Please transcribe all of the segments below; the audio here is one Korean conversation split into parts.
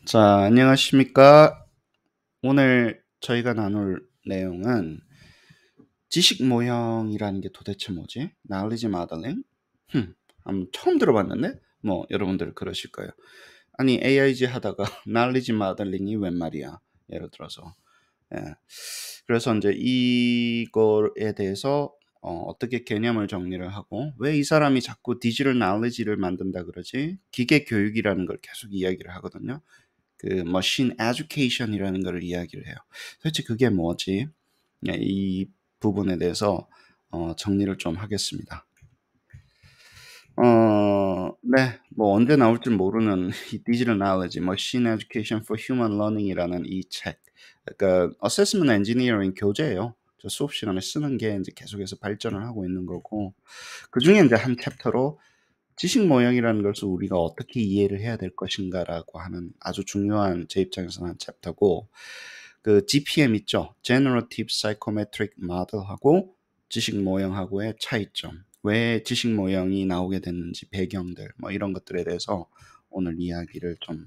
자, 안녕하십니까. 오늘 저희가 나눌 내용은 지식 모형이라는 게 도대체 뭐지? Knowledge modeling? 처음 들어봤는데? 뭐, 여러분들 그러실 거예요. 아니, AIG 하다가 Knowledge modeling이 웬 말이야? 예를 들어서. 예. 그래서 이제 이거에 대해서 어떻게 개념을 정리를 하고 왜 이 사람이 자꾸 디지털 knowledge를 만든다 그러지? 기계 교육이라는 걸 계속 이야기를 하거든요. 그 머신 에듀케이션이라는 걸 이야기를 해요. 도대체 그게 뭐지? 네, 이 부분에 대해서 정리를 좀 하겠습니다. 네, 뭐 언제 나올지 모르는 이 디지털 knowledge, Machine Education for Human Learning이라는 이 책, 그러니까 Assessment Engineering 교재예요. 저 수업 시간에 쓰는 게 이제 계속해서 발전을 하고 있는 거고, 그 중에 이제 한 챕터로 지식 모형이라는 것을 우리가 어떻게 이해를 해야 될 것인가라고 하는 아주 중요한 제 입장에서는 한 챕터고, 그 GPM 있죠. Generative Psychometric Model하고 지식 모형하고의 차이점, 왜 지식 모형이 나오게 됐는지 배경들, 뭐 이런 것들에 대해서 오늘 이야기를 좀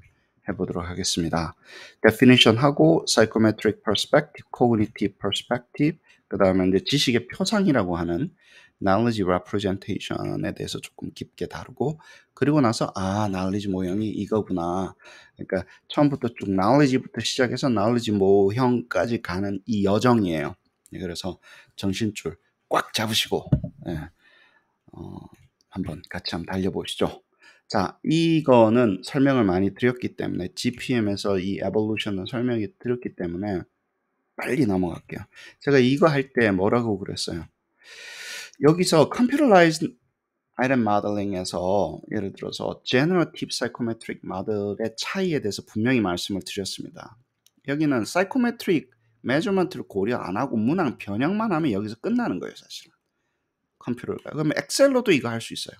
해보도록 하겠습니다. Definition하고 Psychometric Perspective, Cognitive Perspective, 그 다음에 이제 지식의 표상이라고 하는 knowledge representation에 대해서 조금 깊게 다루고, 그리고 나서 knowledge 모형이 이거구나. 그러니까 처음부터 쭉 knowledge부터 시작해서 knowledge 모형까지 가는 이 여정이에요. 그래서 정신줄 꽉 잡으시고 한번 같이 한번 달려보시죠. 자, 이거는 설명을 많이 드렸기 때문에 GPM에서 이 evolution은 설명이 드렸기 때문에 빨리 넘어갈게요. 제가 이거 할 때 뭐라고 그랬어요? 여기서 computerized item modeling에서 예를 들어서 generative psychometric model의 차이에 대해서 분명히 말씀을 드렸습니다. 여기는 psychometric measurement를 고려 안 하고 문항 변형만 하면 여기서 끝나는 거예요, 사실은. 컴퓨터가. 그러면 엑셀로도 이거 할 수 있어요.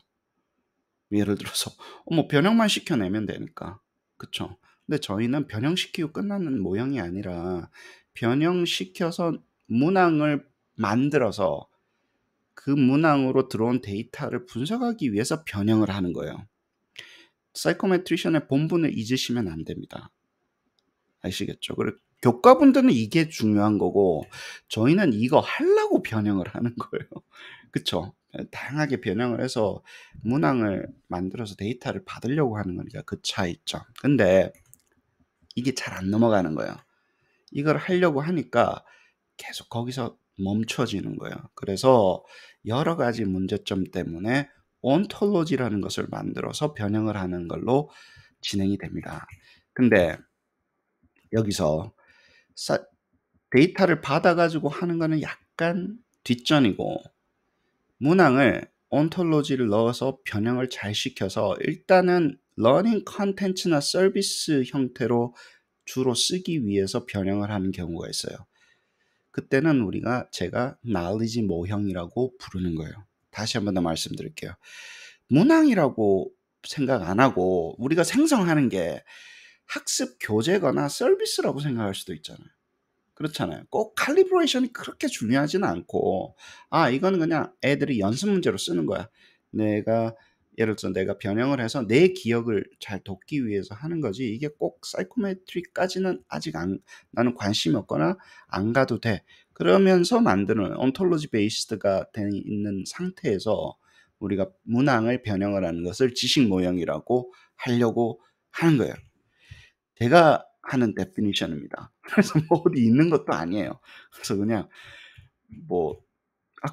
예를 들어서 뭐 변형만 시켜내면 되니까. 그쵸? 근데 저희는 변형시키고 끝나는 모형이 아니라 변형시켜서 문항을 만들어서 그 문항으로 들어온 데이터를 분석하기 위해서 변형을 하는 거예요. 사이코메트리션의 본분을 잊으시면 안 됩니다. 아시겠죠? 그리고 교과분들은 이게 중요한 거고 저희는 이거 하려고 변형을 하는 거예요. 그쵸? 다양하게 변형을 해서 문항을 만들어서 데이터를 받으려고 하는 거니까 그 차이점. 근데 이게 잘 안 넘어가는 거예요. 이걸 하려고 하니까 계속 거기서 멈춰지는 거예요. 그래서 여러 가지 문제점 때문에 온톨로지라는 것을 만들어서 변형을 하는 걸로 진행이 됩니다. 근데 여기서 데이터를 받아가지고 하는 거는 약간 뒷전이고, 문항을 온톨로지를 넣어서 변형을 잘 시켜서 일단은 러닝 컨텐츠나 서비스 형태로 주로 쓰기 위해서 변형을 하는 경우가 있어요. 그때는 제가 knowledge 모형이라고 부르는 거예요. 다시 한 번 더 말씀드릴게요. 문항이라고 생각 안 하고 우리가 생성하는 게 학습 교재거나 서비스라고 생각할 수도 있잖아요. 그렇잖아요. 꼭 칼리브레이션이 그렇게 중요하지는 않고, 이거는 그냥 애들이 연습 문제로 쓰는 거야. 예를 들어서 내가 변형을 해서 내 기억을 잘 돕기 위해서 하는 거지, 이게 꼭 사이코메트리까지는 아직 나는 관심이 없거나 안 가도 돼. 그러면서 만드는 온톨로지 베이스드가 돼 있는 상태에서 우리가 문항을 변형을 하는 것을 지식 모형이라고 하려고 하는 거예요. 제가 하는 데피니션입니다. 그래서 뭐 어디 있는 것도 아니에요. 그래서 그냥 뭐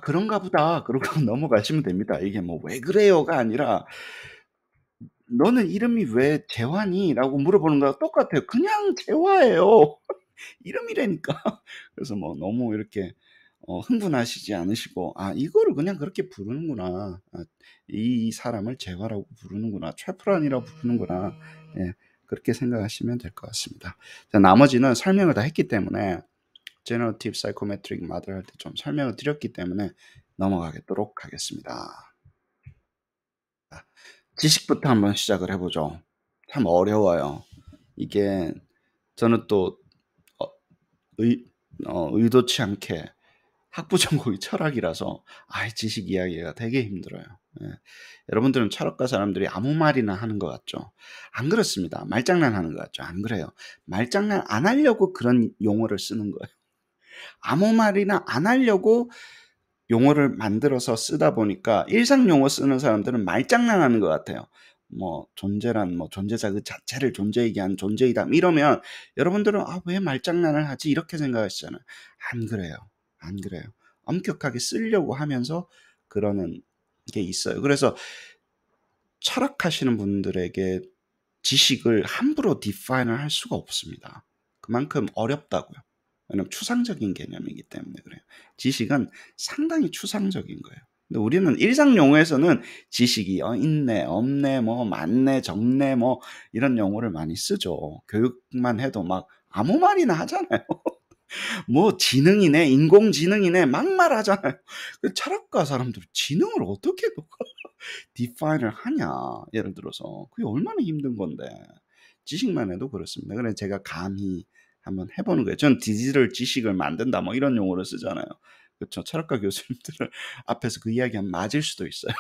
그런가 보다 그러고 넘어가시면 됩니다. 이게 뭐 왜 그래요가 아니라 너는 이름이 왜 재환이? 라고 물어보는 거랑 똑같아요. 그냥 재화예요. 이름이라니까. 그래서 뭐 너무 이렇게 흥분하시지 않으시고, 이거를 그냥 그렇게 부르는구나. 이 사람을 재화라고 부르는구나. 최프란이라고 부르는구나. 예, 그렇게 생각하시면 될 것 같습니다. 자, 나머지는 설명을 다 했기 때문에 제너러티브 사이코메트릭 모델 할 때 좀 설명을 드렸기 때문에 넘어가도록 하겠습니다. 지식부터 한번 시작을 해보죠. 참 어려워요. 이게 저는 또 의도치 않게 학부 전공이 철학이라서 지식 이야기가 되게 힘들어요. 예. 여러분들은 철학과 사람들이 아무 말이나 하는 것 같죠? 안 그렇습니다. 말장난하는 것 같죠? 안 그래요. 말장난 안 하려고 그런 용어를 쓰는 거예요. 아무 말이나 안 하려고 용어를 만들어서 쓰다 보니까 일상 용어 쓰는 사람들은 말장난하는 것 같아요. 뭐 존재란 뭐 존재자 그 자체를 존재이게 한 존재이다 이러면 여러분들은 '아 왜 말장난을 하지?' 이렇게 생각하시잖아요. 안 그래요. 안 그래요. 엄격하게 쓰려고 하면서 그러는 게 있어요. 그래서 철학하시는 분들에게 지식을 함부로 디파인을 할 수가 없습니다. 그만큼 어렵다고요. 왜냐면 추상적인 개념이기 때문에 그래요. 지식은 상당히 추상적인 거예요. 근데 우리는 일상 용어에서는 지식이 있네, 없네, 뭐 많네, 적네, 뭐 이런 용어를 많이 쓰죠. 교육만 해도 막 아무 말이나 하잖아요. 뭐 지능이네, 인공지능이네 막 말하잖아요. 그 철학과 사람들은 지능을 어떻게 디파인을 하냐. 예를 들어서 그게 얼마나 힘든 건데. 지식만 해도 그렇습니다. 그래서 제가 감히 한번 해보는 거예요. 전 디지털 지식을 만든다 뭐 이런 용어를 쓰잖아요. 그렇죠. 철학과 교수님들 앞에서 그 이야기하면 맞을 수도 있어요.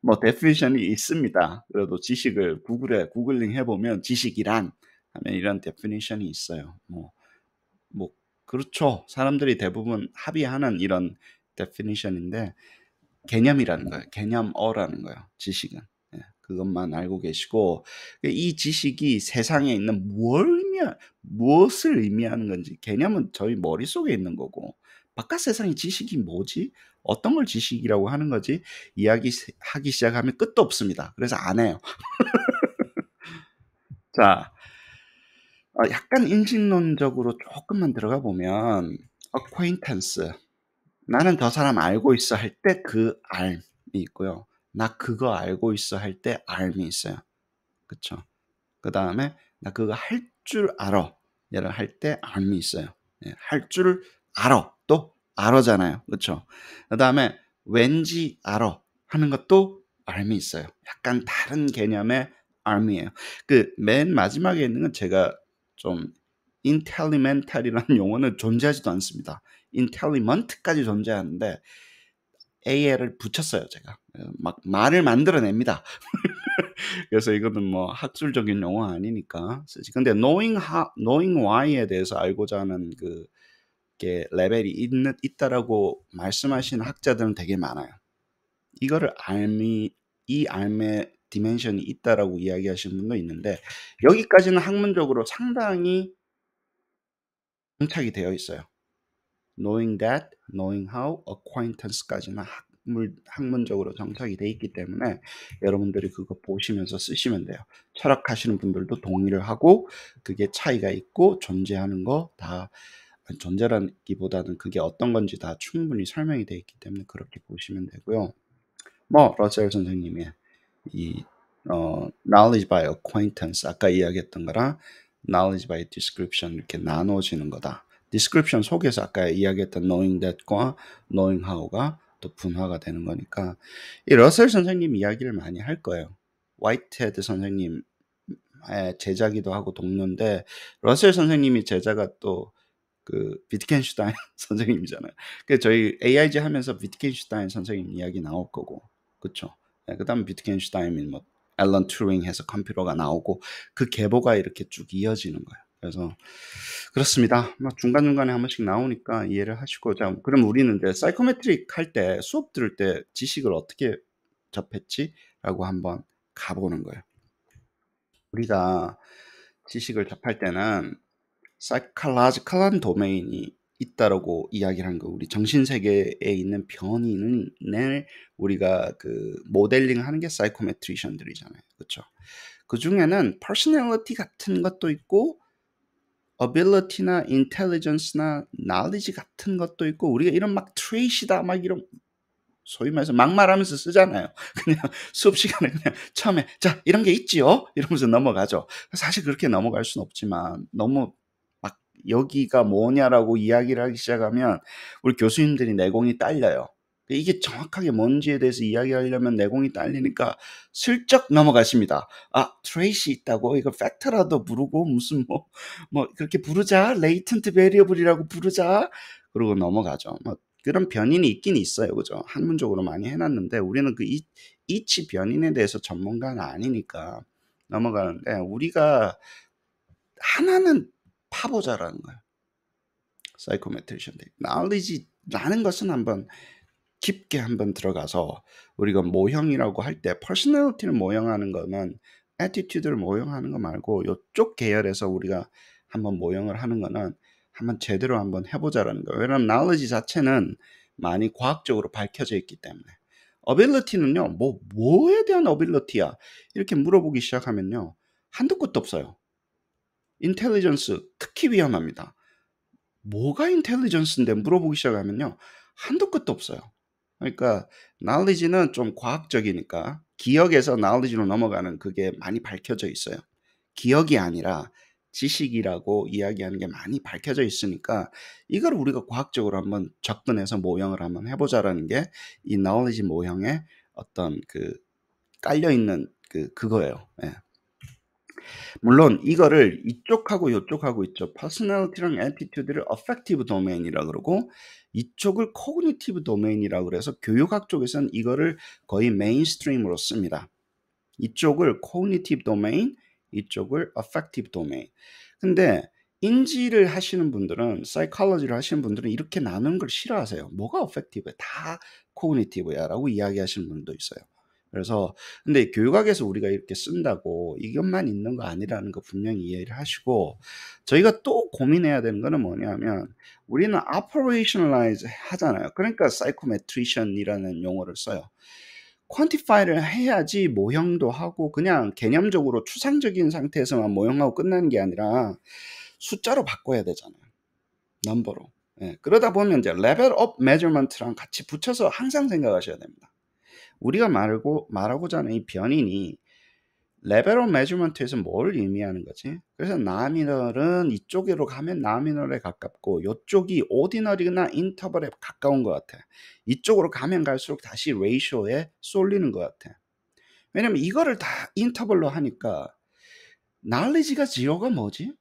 뭐 데피니션이 있습니다. 그래도 지식을 구글에 구글링 해보면 지식이란 하면 이런 데피니션이 있어요. 뭐 그렇죠. 사람들이 대부분 합의하는 이런 데피니션인데 개념이라는 거예요. 개념어라는 거예요. 지식은. 예, 그것만 알고 계시고 이 지식이 세상에 있는 무엇을 의미하는 건지 개념은 저희 머릿속에 있는 거고 바깥 세상의 지식이 뭐지? 어떤 걸 지식이라고 하는 거지? 이야기하기 시작하면 끝도 없습니다. 그래서 안 해요. 자, 약간 인식론적으로 조금만 들어가 보면 acquaintance 나는 저 사람 알고 있어 할 때 그 알이 있고요. 나 그거 알고 있어 할 때 알이 있어요. 그쵸? 그 다음에 나 그거 할 줄 알아. 얘를 할 때 알이 있어요. 예, 할 줄 알아. 또 알아잖아요. 그쵸? 그 다음에 왠지 알아 하는 것도 알이 있어요. 약간 다른 개념의 알이에요. 그 맨 마지막에 있는 건 제가 좀 intellimental이라는 용어는 존재하지도 않습니다. intelligent까지 존재하는데 AL을 붙였어요, 제가. 막 말을 만들어냅니다. 그래서 이거는 뭐 학술적인 용어 아니니까 쓰지. 근데 knowing why에 대해서 알고자 하는 그게 레벨이 있다라고 말씀하시는 학자들은 되게 많아요. 이거를 이 알의 디멘션이 있다라고 이야기하시는 분도 있는데 여기까지는 학문적으로 상당히 정착이 되어 있어요. knowing that, knowing how, acquaintance까지는 학문적으로 정착이 돼 있기 때문에 여러분들이 그거 보시면서 쓰시면 돼요. 철학하시는 분들도 동의를 하고 그게 차이가 있고 존재하는 거 다 존재라기보다는 그게 어떤 건지 다 충분히 설명이 돼 있기 때문에 그렇게 보시면 되고요. 뭐 러셀 선생님의 이 knowledge by acquaintance 아까 이야기했던 거랑 knowledge by description 이렇게 나눠지는 거다. description 속에서 아까 이야기했던 knowing that과 knowing how가 또 분화가 되는 거니까 이 러셀 선생님 이야기를 많이 할 거예요. 화이트헤드 선생님 제자기도 하고 동료인데 러셀 선생님이 제자가 또 그 비트겐슈타인 선생님이잖아요. 그 저희 AIG 하면서 비트겐슈타인 선생님 이야기 나올 거고, 그렇죠? 그다음 비트겐슈타인이 뭐 앨런 튜링 해서 컴퓨터가 나오고 그 계보가 이렇게 쭉 이어지는 거예요. 그래서 그렇습니다. 막 중간중간에 한 번씩 나오니까 이해를 하시고 자, 그럼 우리는 이제 사이코메트릭 할 때 수업 들을 때 지식을 어떻게 접했지?라고 한번 가보는 거예요. 우리가 지식을 접할 때는 사이콜로지컬한 도메인이 있다라고 이야기를 한 거. 우리 정신 세계에 있는 변인을 우리가 그 모델링하는 게 사이코메트리션들이잖아요. 그렇죠? 그 중에는 퍼스널리티 같은 것도 있고 ability나 intelligence나 knowledge 같은 것도 있고 우리가 이런 막 트레이시다 막 이런 소위 말해서 막말하면서 쓰잖아요. 그냥 수업 시간에 그냥 처음에 자 이런 게 있지요 이러면서 넘어가죠. 사실 그렇게 넘어갈 수는 없지만 너무 막 여기가 뭐냐라고 이야기를 하기 시작하면 우리 교수님들이 내공이 딸려요. 이게 정확하게 뭔지에 대해서 이야기하려면 내공이 딸리니까 슬쩍 넘어가십니다. 아 트레이시 있다고 이거 팩터라도 부르고 무슨 뭐 그렇게 부르자 레이턴트 베리어블이라고 부르자 그러고 넘어가죠. 그런 변인이 있긴 있어요. 그죠? 학문적으로 많이 해놨는데 우리는 그 이치 변인에 대해서 전문가는 아니니까 넘어가는데 우리가 하나는 파보자라는 거예요. 사이코메트리션 knowledge라는 것은 한번 깊게 한번 들어가서 우리가 모형이라고 할 때 퍼스널리티를 모형하는 거는 애티튜드를 모형하는 거 말고 이쪽 계열에서 우리가 한번 모형을 하는 거는 한번 제대로 한번 해보자라는 거예요. 왜냐하면 knowledge 자체는 많이 과학적으로 밝혀져 있기 때문에 ability는요 뭐에 대한 ability야 이렇게 물어보기 시작하면요 한도 끝도 없어요. 인텔리전스 특히 위험합니다. 뭐가 인텔리전스인데 물어보기 시작하면요 한도 끝도 없어요. 그러니까 knowledge는 좀 과학적이니까 기억에서 knowledge로 넘어가는 그게 많이 밝혀져 있어요. 기억이 아니라 지식이라고 이야기하는 게 많이 밝혀져 있으니까 이걸 우리가 과학적으로 한번 접근해서 모형을 한번 해보자라는 게 이 knowledge 모형의 어떤 그 깔려 있는 그거예요. 예. 물론 이거를 이쪽하고 이쪽하고 있죠. 퍼스널리티랑 애티튜드를 어펙티브 도메인이라 그러고 이쪽을 코그니티브 도메인이라 그래서 교육학 쪽에서는 이거를 거의 메인스트림으로 씁니다. 이쪽을 코그니티브 도메인, 이쪽을 어펙티브 도메인. 근데 인지를 하시는 분들은 사이콜로지를 하시는 분들은 이렇게 나누는 걸 싫어하세요. 뭐가 어펙티브야? 다 코그니티브야 라고 이야기하시는 분도 있어요. 그래서 근데 교육학에서 우리가 이렇게 쓴다고 이것만 있는 거 아니라는 거 분명히 이해를 하시고 저희가 또 고민해야 되는 거는 뭐냐면 우리는 operationalize 하잖아요. 그러니까 psychometrician이라는 용어를 써요. 퀀티파이를 해야지 모형도 하고 그냥 개념적으로 추상적인 상태에서만 모형하고 끝나는 게 아니라 숫자로 바꿔야 되잖아요. 넘버로. 예, 그러다 보면 이제 레벨 업 메저먼트랑 같이 붙여서 항상 생각하셔야 됩니다. 우리가 말하고자 하는 이 변인이 레벨 업 메저먼트에서 뭘 의미하는 거지? 그래서 나미널은 이쪽으로 가면 나미널에 가깝고 이쪽이 오디너리나 인터벌에 가까운 것 같아. 이쪽으로 가면 갈수록 다시 레이쇼에 쏠리는 것 같아. 왜냐면 이거를 다 인터벌로 하니까 knowledge가 제로가 뭐지?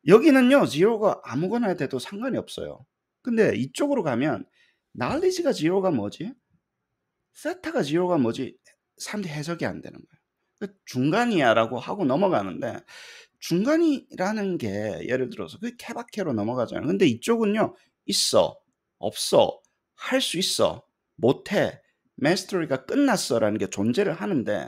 여기는요 제로가 아무거나 돼도 상관이 없어요. 근데 이쪽으로 가면 knowledge가 제로가 뭐지? 세타가 제로가 뭐지? 사람들이 해석이 안 되는 거예요. 중간이야 라고 하고 넘어가는데 중간이라는 게 예를 들어서 그 케바케로 넘어가잖아요. 근데 이쪽은요 있어, 없어, 할 수 있어, 못해, 마스터리가 끝났어 라는 게 존재를 하는데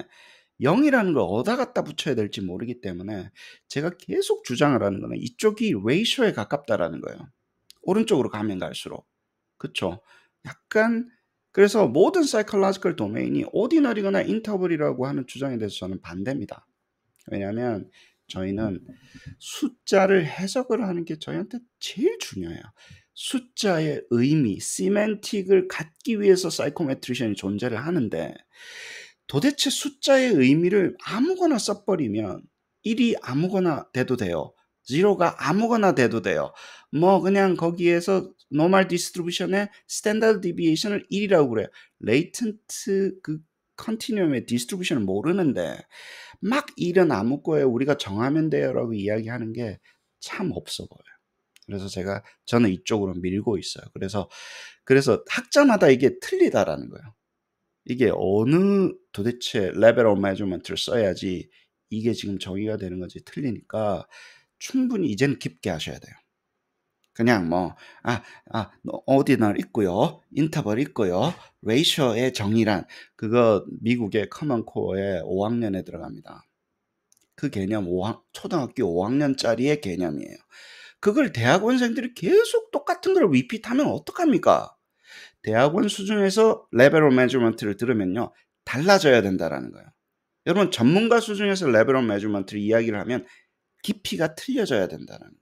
0이라는 걸 어디다 갖다 붙여야 될지 모르기 때문에 제가 계속 주장을 하는 거는 이쪽이 레이쇼에 가깝다라는 거예요. 오른쪽으로 가면 갈수록. 그쵸? 약간 그래서 모든 사이콜로지컬 도메인이 오디너리거나 인터벌이라고 하는 주장에 대해서 저는 반대입니다. 왜냐하면 저희는 숫자를 해석을 하는 게 저희한테 제일 중요해요. 숫자의 의미, 시멘틱을 갖기 위해서 사이코메트리션이 존재를 하는데 도대체 숫자의 의미를 아무거나 써버리면 1이 아무거나 돼도 돼요. 0가 아무거나 돼도 돼요. 뭐 그냥 거기에서 노멀 디스트리뷰션의 스탠다드 디비에이션을 1이라고 그래요. 레이턴트 그 컨티뉴엄의 디스트리뷰션을 모르는데 막 1은 아무 거에 우리가 정하면 돼요 라고 이야기하는 게 참 없어 보여요. 그래서 저는 이쪽으로 밀고 있어요. 그래서 학자마다 이게 틀리다라는 거예요. 이게 어느 도대체 레벨 오브 메저먼트를 써야지 이게 지금 정의가 되는 건지 틀리니까 충분히 이제는 깊게 하셔야 돼요. 그냥 오디널 있고요, 인터벌 있고요, 레이셔의 정의란 그거 미국의 커먼 코어의 5학년에 들어갑니다. 그 개념 초등학교 5학년짜리의 개념이에요. 그걸 대학원생들이 계속 똑같은 걸 리피트하면 어떡합니까? 대학원 수준에서 레벨 오브 메저먼트를 들으면요 달라져야 된다라는 거예요. 여러분 전문가 수준에서 레벨 오브 메저먼트를 이야기를 하면 깊이가 틀려져야 된다는 거예요.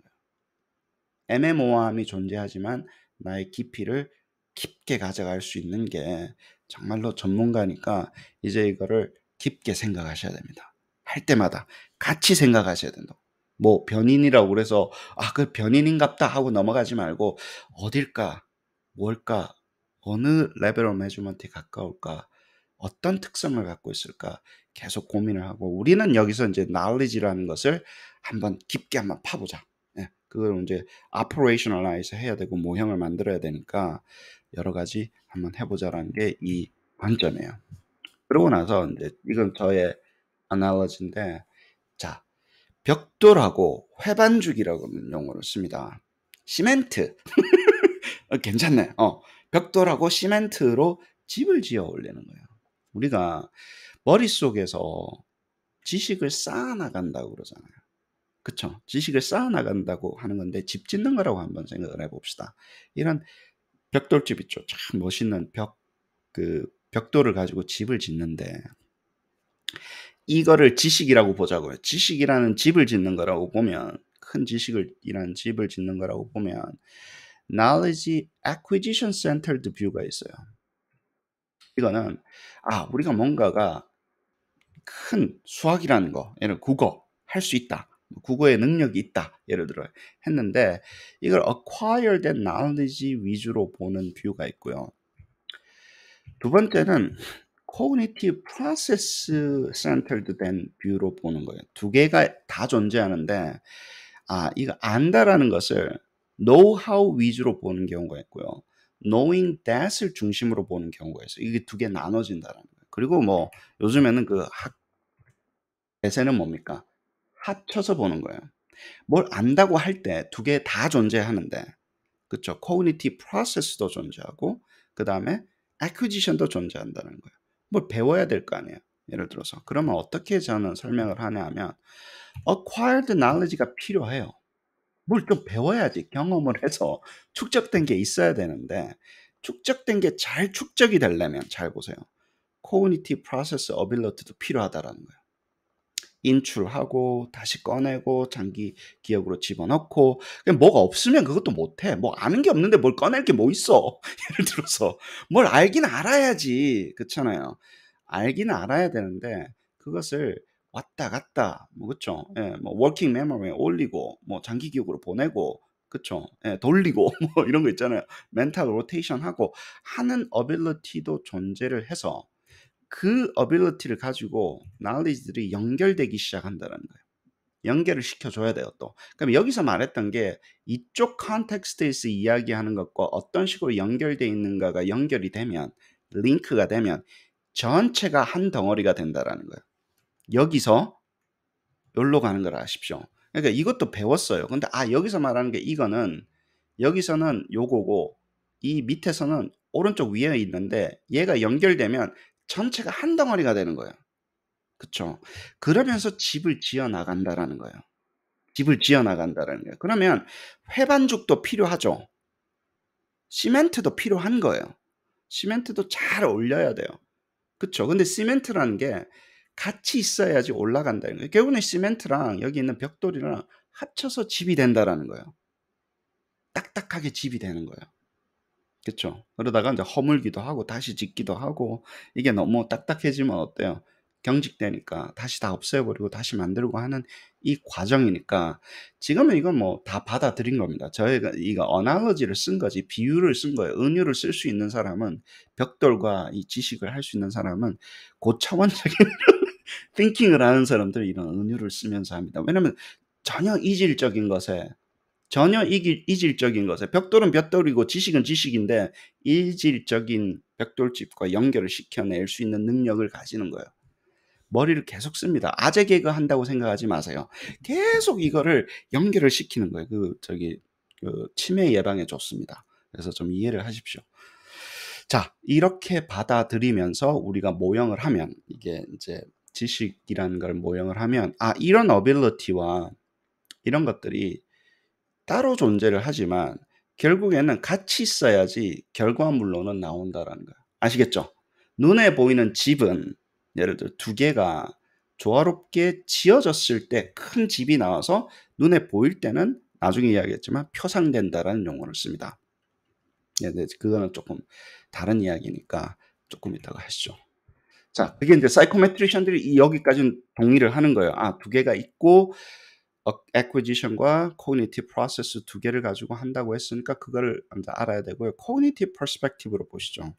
애매모호함이 존재하지만 나의 깊이를 깊게 가져갈 수 있는 게 정말로 전문가니까 이제 이거를 깊게 생각하셔야 됩니다. 할 때마다 같이 생각하셔야 된다. 뭐 변인이라고 그래서 그 변인인갑다 하고 넘어가지 말고 어딜까, 뭘까, 어느 레벨 오브 메저먼트에 가까울까, 어떤 특성을 갖고 있을까 계속 고민을 하고 우리는 여기서 이제 knowledge라는 것을 한번 깊게 한번 파보자. 그걸 이제 operationalize 해야 되고 모형을 만들어야 되니까 여러 가지 한번 해보자라는 게 이 관점이에요. 그러고 나서 이제 이건 저의 analogy인데, 자, 벽돌하고 회반죽이라고 하는 용어를 씁니다. 시멘트. 괜찮네. 벽돌하고 시멘트로 집을 지어 올리는 거예요. 우리가 머릿속에서 지식을 쌓아나간다고 그러잖아요. 그쵸? 지식을 쌓아나간다고 하는 건데 집 짓는 거라고 한번 생각을 해봅시다. 이런 벽돌집 있죠. 참 멋있는 벽돌을 가지고 집을 짓는데 이거를 지식이라고 보자고요. 지식이라는 집을 짓는 거라고 보면, 큰 지식이라는 집을 짓는 거라고 보면 knowledge acquisition centered view가 있어요. 이거는 우리가 뭔가가 큰 수학이라는 거, 예를 들어 국어 할 수 있다, 국어의 능력이 있다, 예를 들어 했는데 이걸 acquired knowledge 위주로 보는 뷰가 있고요. 두 번째는 cognitive process centered 된 뷰로 보는 거예요. 두 개가 다 존재하는데 이거 안다라는 것을 know-how 위주로 보는 경우가 있고요. knowing that을 중심으로 보는 경우가 있어요. 이게 두 개 나눠진다라는 거예요. 그리고 뭐 요즘에는 그 대세는 뭡니까? 합쳐서 보는 거예요. 뭘 안다고 할 때 두 개 다 존재하는데, 그쵸? cognitive process도 존재하고 그 다음에 acquisition도 존재한다는 거예요. 뭘 배워야 될 거 아니에요. 예를 들어서 그러면 어떻게 저는 설명을 하냐 하면 acquired knowledge가 필요해요. 뭘 좀 배워야지, 경험을 해서 축적된 게 있어야 되는데 축적된 게 잘 축적이 되려면, 잘 보세요, cognitive process ability도 필요하다라는 거예요. 인출하고 다시 꺼내고 장기 기억으로 집어넣고, 그냥 뭐가 없으면 그것도 못해. 뭐 아는 게 없는데 뭘 꺼낼 게 뭐 있어. 예를 들어서 뭘 알긴 알아야지, 그렇잖아요. 알긴 알아야 되는데 그것을 왔다 갔다, 뭐 그쵸, 예, 뭐 워킹 메모리에 올리고 뭐 장기 기억으로 보내고, 그쵸, 예, 돌리고 뭐 이런 거 있잖아요. 멘탈 로테이션 하고 하는 어빌리티도 존재를 해서 그 어빌리티를 가지고 knowledge들이 연결되기 시작한다는 거예요. 연결을 시켜줘야 돼요, 또. 그럼 여기서 말했던 게 이쪽 컨텍스트에서 이야기하는 것과 어떤 식으로 연결되어 있는가가 연결이 되면, 링크가 되면 전체가 한 덩어리가 된다라는 거예요. 여기서 여기로 가는 걸 아십시오. 그러니까 이것도 배웠어요. 근데 여기서 말하는 게 이거는, 여기서는 요거고 이 밑에서는 오른쪽 위에 있는데 얘가 연결되면 전체가 한 덩어리가 되는 거예요. 그쵸? 그러면서 집을 지어 나간다라는 거예요. 집을 지어 나간다라는 거예요. 그러면 회반죽도 필요하죠. 시멘트도 필요한 거예요. 시멘트도 잘 올려야 돼요. 그쵸? 근데 시멘트라는 게 같이 있어야지 올라간다는 거예요. 결국은 시멘트랑 여기 있는 벽돌이랑 합쳐서 집이 된다라는 거예요. 딱딱하게 집이 되는 거예요. 그쵸? 그러다가 이제 허물기도 하고 다시 짓기도 하고, 이게 너무 딱딱해지면 어때요? 경직되니까 다시 다 없애버리고 다시 만들고 하는 이 과정이니까, 지금은 이건 뭐 다 받아들인 겁니다. 저희가 이거 어날러지를 쓴 거지, 비유를 쓴 거예요. 은유를 쓸 수 있는 사람은, 벽돌과 이 지식을 할 수 있는 사람은 고차원적인 띵킹을 하는 사람들이 이런 은유를 쓰면서 합니다. 왜냐면 전혀 이질적인 것에, 이질적인 것에, 벽돌은 벽돌이고 지식은 지식인데 이질적인 벽돌집과 연결을 시켜낼 수 있는 능력을 가지는 거예요. 머리를 계속 씁니다. 아재 개그 한다고 생각하지 마세요. 계속 이거를 연결을 시키는 거예요. 치매 예방에 좋습니다. 그래서 좀 이해를 하십시오. 자, 이렇게 받아들이면서 우리가 모형을 하면, 이게 이제 지식이라는 걸 모형을 하면, 이런 어빌리티와 이런 것들이 따로 존재를 하지만 결국에는 같이 있어야지 결과물로는 나온다라는 거예요. 아시겠죠? 눈에 보이는 집은 예를 들어 두 개가 조화롭게 지어졌을 때 큰 집이 나와서 눈에 보일 때는, 나중에 이야기했지만 표상된다라는 용어를 씁니다. 네, 그거는 조금 다른 이야기니까 조금 이따가 하시죠. 자, 그게 이제 사이코메트리션들이 여기까지는 동의를 하는 거예요. 두 개가 있고 acquisition과 cognitive process 두 개를 가지고 한다고 했으니까 그거를 먼저 알아야 되고요. cognitive perspective로 보시죠.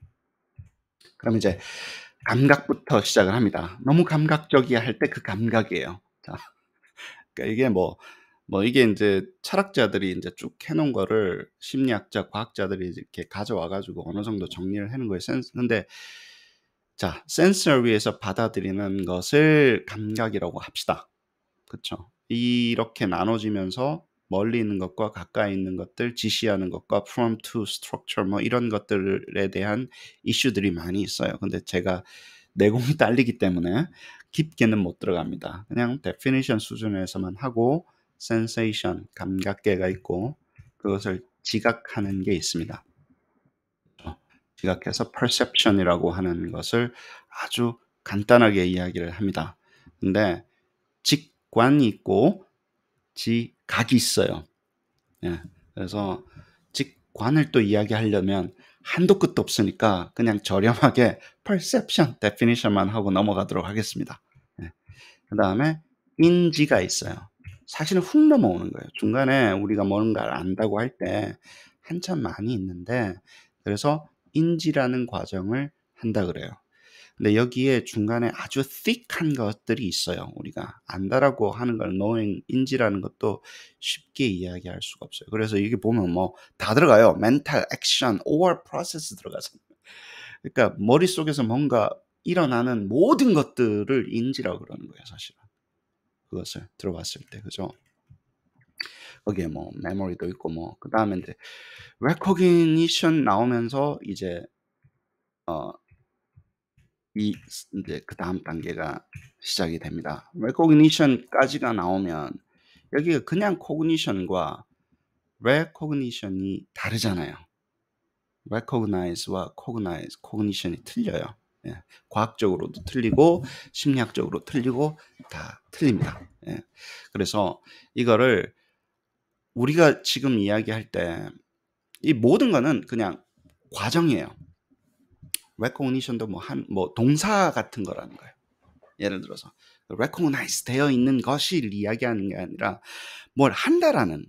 그럼 이제 감각부터 시작을 합니다. 너무 감각적이야 할 때 그 감각이에요. 자, 그러니까 이게 뭐 뭐 이게 인제 철학자들이 인제 쭉 해 놓은 거를 심리학자, 과학자들이 이렇게 가져와 가지고 어느 정도 정리를 해 놓은 거예요. 근데 자 sensory에서 받아들이는 것을 감각이라고 합시다. 그쵸. 이렇게 나눠지면서 멀리 있는 것과 가까이 있는 것들, 지시하는 것과 from to structure 뭐 이런 것들에 대한 이슈들이 많이 있어요. 근데 제가 내공이 딸리기 때문에 깊게는 못 들어갑니다. 그냥 definition 수준에서만 하고 sensation, 감각계가 있고 그것을 지각하는 게 있습니다. 지각해서 perception이라고 하는 것을 아주 간단하게 이야기를 합니다. 근데 직관이 있고 지각이 있어요. 예. 그래서 직관을 또 이야기하려면 한도 끝도 없으니까 그냥 저렴하게 perception definition만 하고 넘어가도록 하겠습니다. 예. 그다음에 인지가 있어요. 사실은 훅 넘어오는 거예요. 중간에 우리가 뭔가를 안다고 할 때 한참 많이 있는데 그래서 인지라는 과정을 한다 그래요. 근데 여기에 중간에 아주 thick한 것들이 있어요. 우리가 안다라고 하는 걸 knowing, 인지라는 것도 쉽게 이야기할 수가 없어요. 그래서 이게 보면 뭐 다 들어가요. mental, action, or process 들어가서. 그러니까 머릿속에서 뭔가 일어나는 모든 것들을 인지라고 그러는 거예요, 사실은. 그것을 들어봤을 때, 그죠? 거기에 뭐 메모리도 있고 뭐 그다음에 이제 recognition 나오면서 이제 이제 그다음 단계가 시작이 됩니다. recognition까지가 나오면 여기가 그냥 cognition과 recognition이 다르잖아요. recognize와 cognition이 틀려요. 예. 과학적으로도 틀리고 심리학적으로 틀리고 다 틀립니다. 예. 그래서 이거를 우리가 지금 이야기할 때 이 모든 거는 그냥 과정이에요. recognition도 뭐 동사 같은 거라는 거예요. 예를 들어서 recognize 되어 있는 것을 이야기하는 게 아니라 뭘 한다라는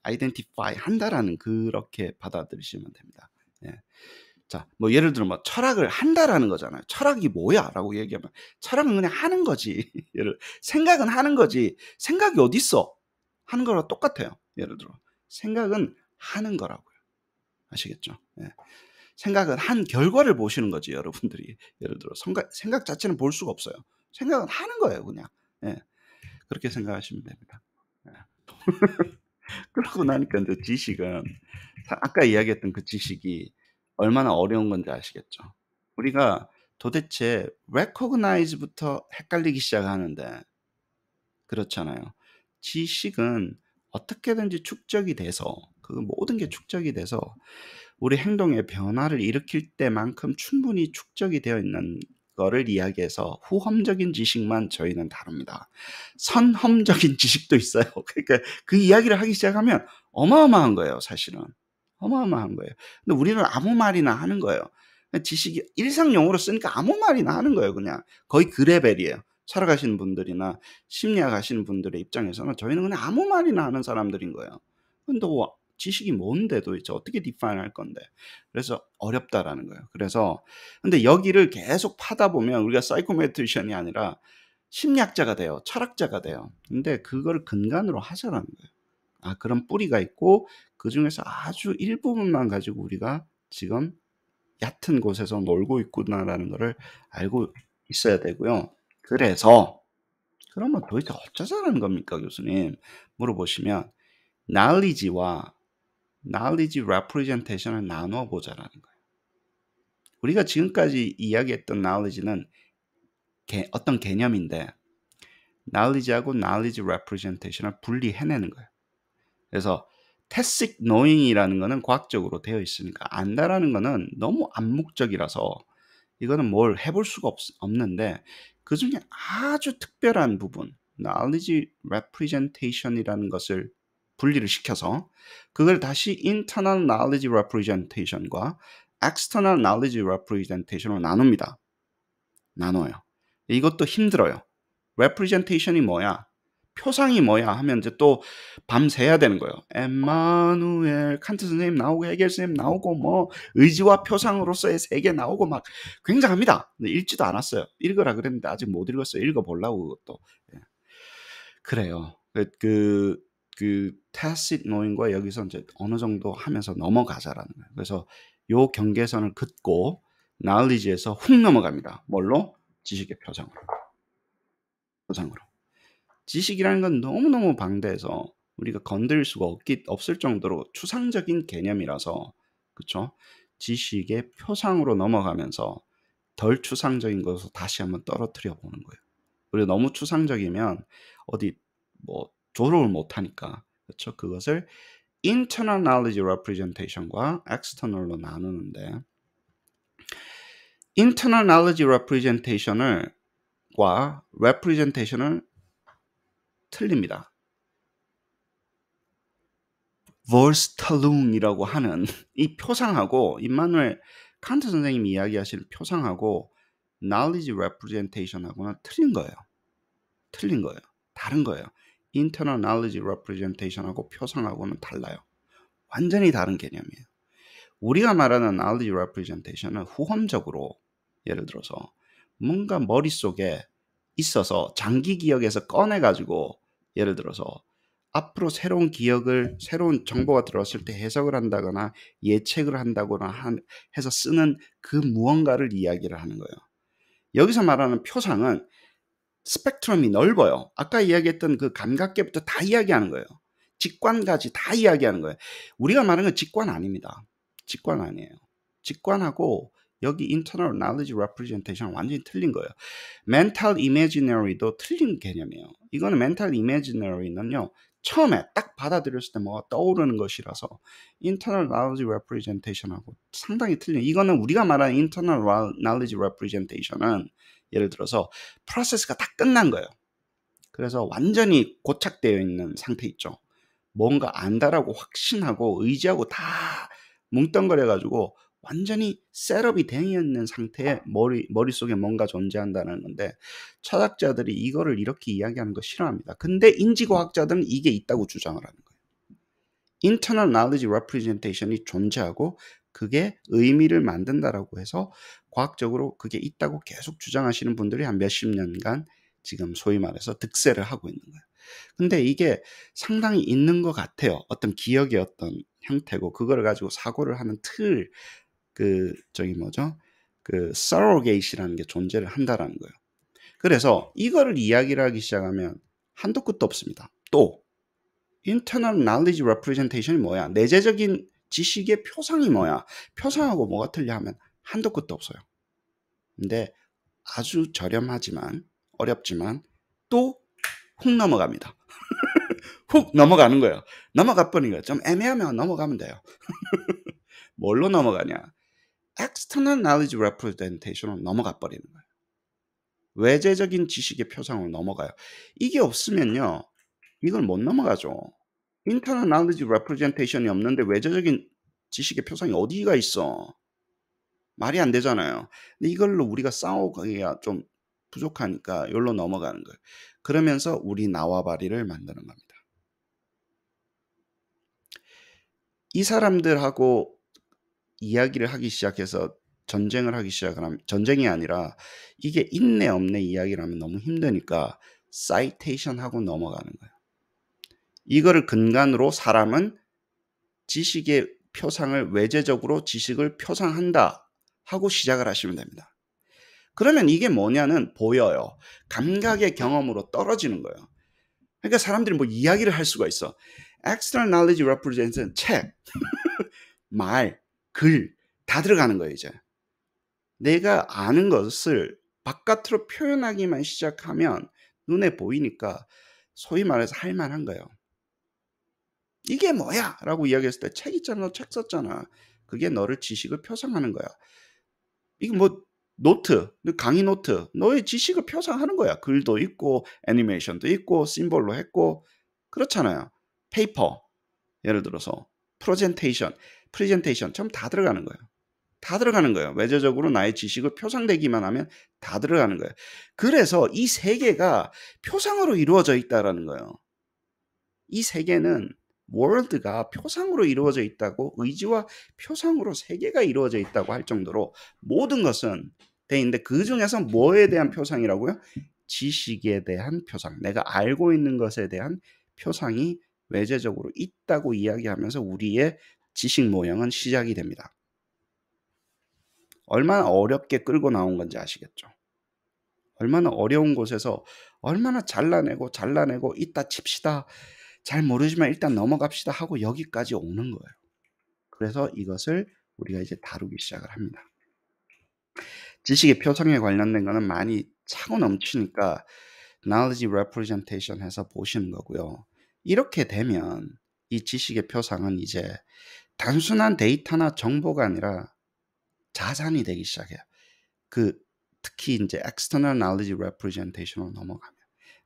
identify 한다라는 그렇게 받아들이시면 됩니다. 예. 자, 뭐 예를 들어 뭐 철학을 한다라는 거잖아요. 철학이 뭐야라고 얘기하면 철학은 그냥 하는 거지. 생각은 하는 거지. 생각이 어디 있어? 하는 거랑 똑같아요. 예를 들어 생각은 하는 거라고요. 아시겠죠? 예. 생각은 한 결과를 보시는 거지 여러분들이. 예를 들어 생각 자체는 볼 수가 없어요. 생각은 하는 거예요 그냥. 예. 그렇게 생각하시면 됩니다. 예. 그러고 나니까 이제 지식은 아까 이야기했던 그 지식이 얼마나 어려운 건지 아시겠죠? 우리가 도대체 recognize부터 헷갈리기 시작하는데 그렇잖아요. 지식은 어떻게든지 축적이 돼서 그 모든 게 축적이 돼서 우리 행동의 변화를 일으킬 때만큼 충분히 축적이 되어 있는 거를 이야기해서 후험적인 지식만 저희는 다룹니다. 선험적인 지식도 있어요. 그러니까 그 이야기를 하기 시작하면 어마어마한 거예요, 사실은. 어마어마한 거예요. 근데 우리는 아무 말이나 하는 거예요. 지식이 일상용어로 쓰니까 아무 말이나 하는 거예요, 그냥. 거의 그 레벨이에요. 살아가시는 분들이나 심리학 하시는 분들의 입장에서는 저희는 그냥 아무 말이나 하는 사람들인 거예요. 근데 지식이 뭔데 도대체 어떻게 디파인 할 건데. 그래서 어렵다라는 거예요. 그래서 근데 여기를 계속 파다 보면 우리가 사이코메트리션이 아니라 심리학자가 돼요. 철학자가 돼요. 근데 그걸 근간으로 하자라는 거예요. 아, 그런 뿌리가 있고 그중에서 아주 일부분만 가지고 우리가 지금 얕은 곳에서 놀고 있구나라는 거를 알고 있어야 되고요. 그래서 그러면 도대체 어쩌자는 겁니까, 교수님? 물어보시면 knowledge와 knowledge representation을 나누어 보자라는 거예요. 우리가 지금까지 이야기했던 knowledge는 어떤 개념인데 knowledge하고 knowledge representation을 분리해내는 거예요. 그래서 tacit knowing이라는 거는 과학적으로 되어 있으니까 안다라는 거는 너무 암묵적이라서 이거는 뭘 해볼 수가 없는데 그중에 아주 특별한 부분 knowledge representation이라는 것을 분리를 시켜서 그걸 다시 internal knowledge representation과 external knowledge representation으로 나눕니다. 나눠요. 이것도 힘들어요. representation이 뭐야? 표상이 뭐야? 하면 이제 또 밤새야 되는 거예요. 엠마누엘, 칸트 선생님 나오고 헤겔 선생님 나오고 뭐 의지와 표상으로서의 세계 나오고 막 굉장합니다. 근데 읽지도 않았어요. 읽으라 그랬는데 아직 못 읽었어요. 읽어보려고 그것도. 예. 그래요. 그 tacit knowing과 여기서 이제 어느 정도 하면서 넘어가자라는 거예요. 그래서 요 경계선을 긋고 knowledge에서 훅 넘어갑니다. 뭘로? 지식의 표상으로. 지식이라는 건 너무너무 방대해서 우리가 건드릴 수가 없을 정도로 추상적인 개념이라서, 그렇죠? 지식의 표상으로 넘어가면서 덜 추상적인 것을 다시 한번 떨어뜨려 보는 거예요. 그리고 너무 추상적이면 어디 뭐 조롱을 못 하니까, 그렇죠? 그것을 internal knowledge representation과 external로 나누는데, internal knowledge representation을 틀립니다. Vorstellung이라고 하는 이 표상하고, 임마누엘 칸트 선생님이 이야기하시는 표상하고 knowledge representation하고는 틀린 거예요. 다른 거예요. internal knowledge representation하고 표상하고는 달라요. 완전히 다른 개념이에요. 우리가 말하는 knowledge representation은 후험적으로, 예를 들어서 뭔가 머릿속에 있어서 장기 기억에서 꺼내가지고, 예를 들어서 앞으로 새로운 정보가 들어왔을 때 해석을 한다거나 예측을 한다거나 해서 쓰는 그 무언가를 이야기를 하는 거예요. 여기서 말하는 표상은 스펙트럼이 넓어요. 아까 이야기했던 그 감각계부터 다 이야기하는 거예요. 직관까지 다 이야기하는 거예요. 우리가 말하는 건 직관 아닙니다. 직관 아니에요. 직관하고 여기 internal knowledge representation 완전히 틀린 거예요. mental imaginary도 틀린 개념이에요. 이거는 mental imaginary는요, 처음에 딱 받아들였을 때 뭐가 떠오르는 것이라서 internal knowledge representation하고 상당히 틀린, 이거는 우리가 말하는 internal knowledge representation은 예를 들어서 프로세스가 다 끝난 거예요. 그래서 완전히 고착되어 있는 상태 있죠. 뭔가 안다라고 확신하고 의지하고 다 뭉뚱그려가지고 완전히 셋업이 되어 있는 상태에 머릿속에 뭔가 존재한다는 건데, 철학자들이 이거를 이렇게 이야기하는 거 싫어합니다. 근데 인지과학자들은 이게 있다고 주장을 하는 거예요. internal knowledge representation이 존재하고 그게 의미를 만든다라고 해서 과학적으로 그게 있다고 계속 주장하시는 분들이 한 몇십 년간 지금 소위 말해서 득세를 하고 있는 거예요. 근데 이게 상당히 있는 것 같아요. 어떤 기억의 어떤 형태고, 그걸 가지고 사고를 하는 틀, surrogate이라는 게 존재를 한다라는 거예요. 그래서 이거를 이야기를 하기 시작하면 한도 끝도 없습니다. 또 internal knowledge representation이 뭐야? 내재적인 지식의 표상이 뭐야? 표상하고 뭐가 틀려 하면 한도 끝도 없어요. 근데 아주 저렴하지만, 어렵지만 또 훅 넘어갑니다. 훅 넘어가는 거예요. 넘어가 버린 거예요. 좀 애매하면 넘어가면 돼요. 뭘로 넘어가냐? external knowledge representation으로 넘어가 버리는 거예요. 외재적인 지식의 표상으로 넘어가요. 이게 없으면요, 이걸 못 넘어가죠. internal knowledge representation이 없는데 외재적인 지식의 표상이 어디가 있어? 말이 안 되잖아요. 근데 이걸로 우리가 싸우기가 좀 부족하니까 여기로 넘어가는 거예요. 그러면서 우리 나와바리를 만드는 겁니다. 이 사람들하고 이야기를 하기 시작해서 전쟁을 하기 시작하면, 전쟁이 아니라 이게 있네 없네 이야기를 하면 너무 힘드니까 사이테이션하고 넘어가는 거예요. 이거를 근간으로 사람은 지식의 표상을, 외재적으로 지식을 표상한다 하고 시작을 하시면 됩니다. 그러면 이게 뭐냐는 보여요. 감각의 경험으로 떨어지는 거예요. 그러니까 사람들이 뭐 이야기를 할 수가 있어. External knowledge represents 책, 말, 글 다 들어가는 거예요. 이제 내가 아는 것을 바깥으로 표현하기만 시작하면 눈에 보이니까 소위 말해서 할 만한 거예요. 이게 뭐야? 라고 이야기했을 때, 책 있잖아, 너 책 썼잖아. 그게 너를 지식을 표상하는 거야. 이거 뭐 노트, 강의 노트, 너의 지식을 표상하는 거야. 글도 있고 애니메이션도 있고 심볼로 했고 그렇잖아요. 페이퍼, 예를 들어서 프레젠테이션 좀 다 들어가는 거예요. 다 들어가는 거예요. 외재적으로 나의 지식을 표상되기만 하면 다 들어가는 거예요. 그래서 이 세계가 표상으로 이루어져 있다라는 거예요. 이 세계는 월드가 표상으로 이루어져 있다고, 의지와 표상으로 세계가 이루어져 있다고 할 정도로 모든 것은 돼 있는데, 그 중에서 뭐에 대한 표상이라고요? 지식에 대한 표상, 내가 알고 있는 것에 대한 표상이 외재적으로 있다고 이야기하면서 우리의 지식 모형은 시작이 됩니다. 얼마나 어렵게 끌고 나온 건지 아시겠죠? 얼마나 어려운 곳에서 얼마나 잘라내고 이따 칩시다. 잘 모르지만 일단 넘어갑시다 하고 여기까지 오는 거예요. 그래서 이것을 우리가 이제 다루기 시작을 합니다. 지식의 표상에 관련된 거는 많이 차고 넘치니까 knowledge representation 해서 보시는 거고요. 이렇게 되면 이 지식의 표상은 이제 단순한 데이터나 정보가 아니라 자산이 되기 시작해요. 특히 이제 external knowledge representation으로 넘어가면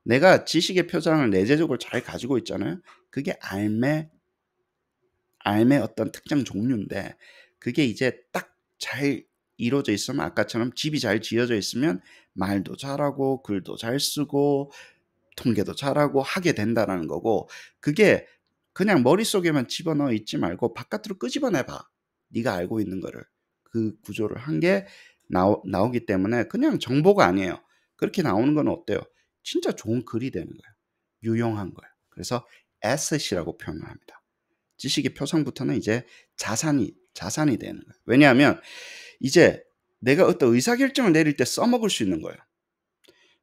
내가 지식의 표상을 내재적으로 잘 가지고 있잖아요. 그게 알의 어떤 특정 종류인데 그게 이제 딱 잘 이루어져 있으면 아까처럼 집이 잘 지어져 있으면 말도 잘하고 글도 잘 쓰고 통계도 잘하고 하게 된다는 거고 그게 그냥 머릿속에만 집어넣어 있지 말고 바깥으로 끄집어내봐. 네가 알고 있는 거를. 그 구조를 한 게 나오기 때문에 그냥 정보가 아니에요. 그렇게 나오는 건 어때요? 진짜 좋은 글이 되는 거예요. 유용한 거예요. 그래서 asset이라고 표현을 합니다. 지식의 표상부터는 이제 자산이 되는 거예요. 왜냐하면 이제 내가 어떤 의사결정을 내릴 때 써먹을 수 있는 거예요.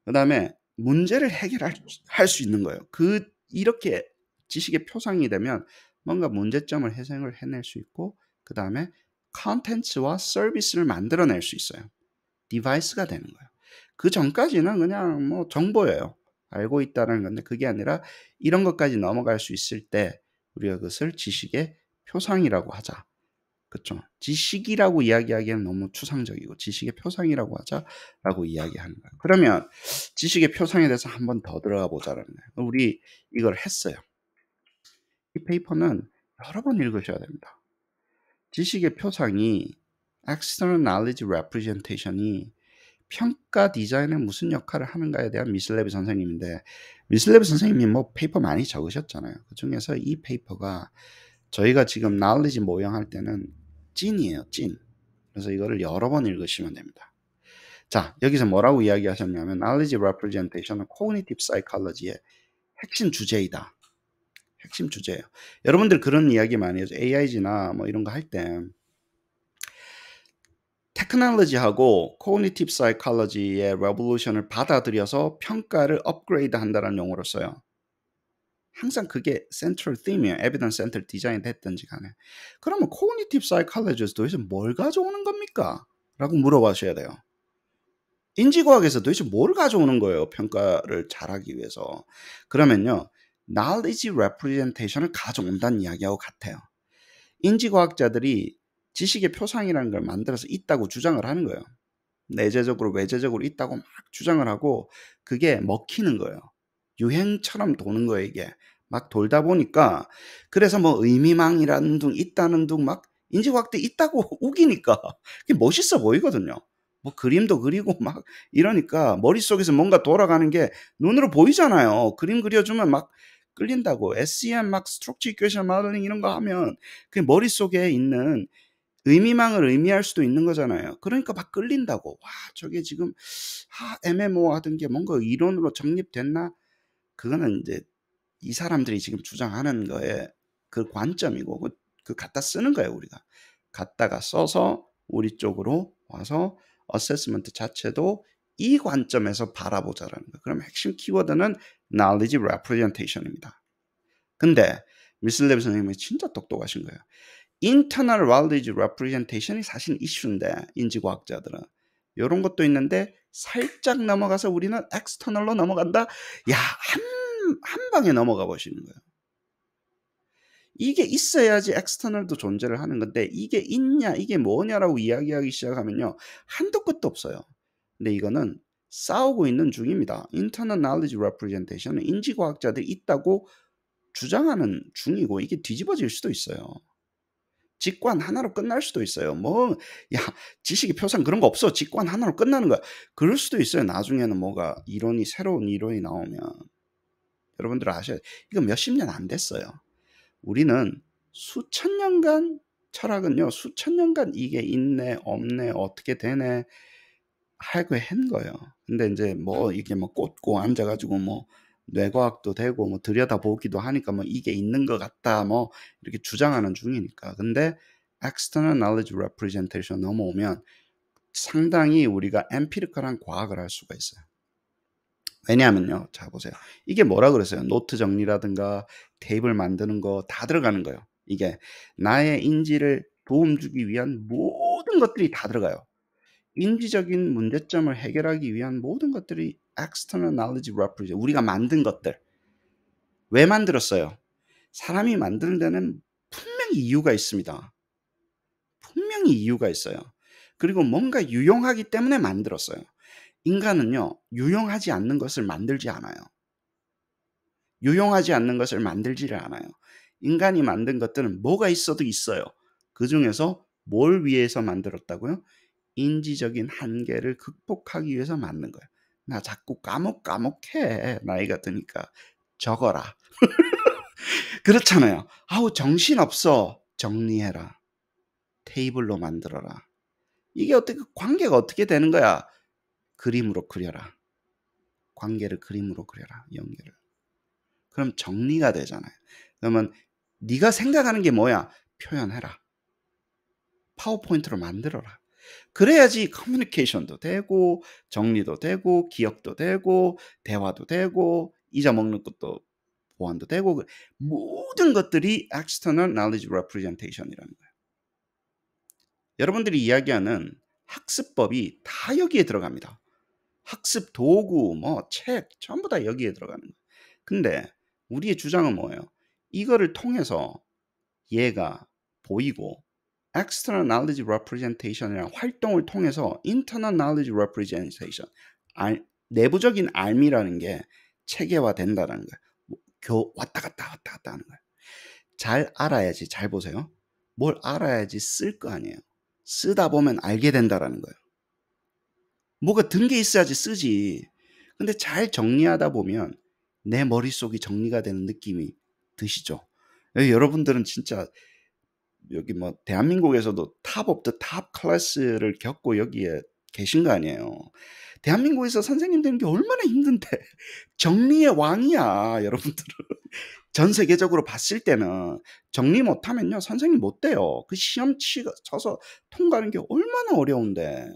그 다음에 문제를 해결할 수 있는 거예요. 이렇게 지식의 표상이 되면 뭔가 문제점을 해낼 수 있고 그 다음에 컨텐츠와 서비스를 만들어낼 수 있어요. 디바이스가 되는 거예요. 그 전까지는 그냥 뭐 정보예요. 알고 있다는 건데 그게 아니라 이런 것까지 넘어갈 수 있을 때 우리가 그것을 지식의 표상이라고 하자. 그렇죠. 지식이라고 이야기하기에는 너무 추상적이고 지식의 표상이라고 하자라고 이야기하는 거예요. 그러면 지식의 표상에 대해서 한 번 더 들어가 보자는 거예요. 우리 이걸 했어요. 이 페이퍼는 여러 번 읽으셔야 됩니다. 지식의 표상이 external knowledge representation이 평가 디자인에 무슨 역할을 하는가에 대한 미슬레비 선생님인데 미슬레비 선생님이 뭐 페이퍼 많이 적으셨잖아요. 그 중에서 이 페이퍼가 저희가 지금 knowledge 모형할 때는 찐이에요. 찐. 그래서 이거를 여러 번 읽으시면 됩니다. 자, 여기서 뭐라고 이야기하셨냐면 knowledge representation은 cognitive psychology의 핵심 주제이다. 핵심 주제예요. 여러분들 그런 이야기 많이 해요. AI나 뭐 이런 거 할 때 테크놀로지하고 cognitive psychology의 revolution을 받아들여서 평가를 업그레이드 한다는 용어로 써요. 항상 그게 central theme이에요. evidence centered design 됐든지 간에. 그러면 cognitive psychologist 도대체 뭘 가져오는 겁니까? 라고 물어봐셔야 돼요. 인지과학에서 도대체 뭘 가져오는 거예요? 평가를 잘하기 위해서. 그러면요. knowledge representation을 가져온다는 이야기하고 같아요. 인지과학자들이 지식의 표상이라는 걸 만들어서 있다고 주장을 하는 거예요. 내재적으로 외재적으로 있다고 막 주장을 하고 그게 먹히는 거예요. 유행처럼 도는 거예요. 이게 막 돌다 보니까 그래서 뭐 의미망이라는 둥 있다는 둥 막 인지과학대 있다고 우기니까 그게 멋있어 보이거든요. 뭐 그림도 그리고 막 이러니까 머릿속에서 뭔가 돌아가는 게 눈으로 보이잖아요. 그림 그려주면 막 끌린다고. SEM 막 스트럭처 이퀘이션 모델링 이런 거 하면 그 머릿속에 있는 의미망을 의미할 수도 있는 거잖아요. 그러니까 막 끌린다고. 와, 저게 지금 MMO 하던 게 뭔가 이론으로 정립됐나? 그거는 이제 이 사람들이 지금 주장하는 거에 그 관점이고 그 갖다 쓰는 거예요, 우리가. 갖다가 써서 우리 쪽으로 와서 어세스먼트 자체도 이 관점에서 바라보자라는 거예요. 그럼 핵심 키워드는 knowledge representation입니다. 근데 미슬레브 선생님이 진짜 똑똑하신 거예요. internal knowledge representation이 사실 이슈인데 인지과학자들은 이런 것도 있는데 살짝 넘어가서 우리는 external로 넘어간다. 야, 한 방에 넘어가 보시는 거예요. 이게 있어야지 external도 존재를 하는 건데 이게 있냐 이게 뭐냐라고 이야기하기 시작하면요 한도 끝도 없어요. 근데 이거는 싸우고 있는 중입니다. internal knowledge representation은 인지과학자들이 있다고 주장하는 중이고 이게 뒤집어질 수도 있어요. 직관 하나로 끝날 수도 있어요. 야, 지식의 표상 그런 거 없어. 직관 하나로 끝나는 거야. 그럴 수도 있어요. 나중에는 뭐가 새로운 이론이 나오면. 여러분들 아셔야 돼요. 이거 몇십 년 안 됐어요. 우리는 수천 년간 철학은요. 수천 년간 이게 있네, 없네, 어떻게 되네 하고 한 거예요. 근데 이제 이게 꽂고 앉아가지고 뇌과학도 되고 뭐 들여다보기도 하니까 뭐 이게 있는 것 같다 뭐 이렇게 주장하는 중이니까. 근데 external knowledge representation 넘어오면 상당히 우리가 empirical한 과학을 할 수가 있어요. 왜냐하면요. 자 보세요. 이게 뭐라 그랬어요? 노트 정리라든가 테이블 만드는 거 다 들어가는 거예요. 이게 나의 인지를 도움 주기 위한 모든 것들이 다 들어가요. 인지적인 문제점을 해결하기 위한 모든 것들이 external knowledge represent 우리가 만든 것들. 왜 만들었어요? 사람이 만드는 데는 분명히 이유가 있습니다. 분명히 이유가 있어요. 그리고 뭔가 유용하기 때문에 만들었어요. 인간은요, 유용하지 않는 것을 만들지 않아요. 유용하지 않는 것을 만들지를 않아요. 인간이 만든 것들은 뭐가 있어도 있어요. 그 중에서 뭘 위해서 만들었다고요? 인지적인 한계를 극복하기 위해서 만든 거예요. 나 자꾸 까먹해. 나이가 드니까. 적어라. 그렇잖아요. 아우, 정신없어. 정리해라. 테이블로 만들어라. 이게 어떻게, 관계가 어떻게 되는 거야? 그림으로 그려라. 관계를 그림으로 그려라. 연결을. 그럼 정리가 되잖아요. 그러면 네가 생각하는 게 뭐야? 표현해라. 파워포인트로 만들어라. 그래야지 커뮤니케이션도 되고 정리도 되고 기억도 되고 대화도 되고 잊어먹는 것도 보완도 되고 모든 것들이 external knowledge representation이라는 거예요. 여러분들이 이야기하는 학습법이 다 여기에 들어갑니다. 학습 도구, 뭐 책 전부 다 여기에 들어가는 거예요. 근데 우리의 주장은 뭐예요? 이거를 통해서 얘가 보이고 external knowledge representation이라는 활동을 통해서 internal knowledge representation, 내부적인 알미라는 게 체계화된다는 거예요. 왔다 갔다 하는 거예요. 잘 알아야지, 잘 보세요. 뭘 알아야지 쓸 거 아니에요. 쓰다 보면 알게 된다라는 거예요. 뭐가 든 게 있어야지 쓰지. 근데 잘 정리하다 보면 내 머릿속이 정리가 되는 느낌이 드시죠? 여러분들은 진짜 여기 뭐 대한민국에서도 탑 오브 더 탑 클래스를 겪고 여기에 계신 거 아니에요. 대한민국에서 선생님 되는 게 얼마나 힘든데 정리의 왕이야, 여러분들은. 전 세계적으로 봤을 때는 정리 못하면요 선생님 못 돼요. 그 시험 쳐서 통과하는 게 얼마나 어려운데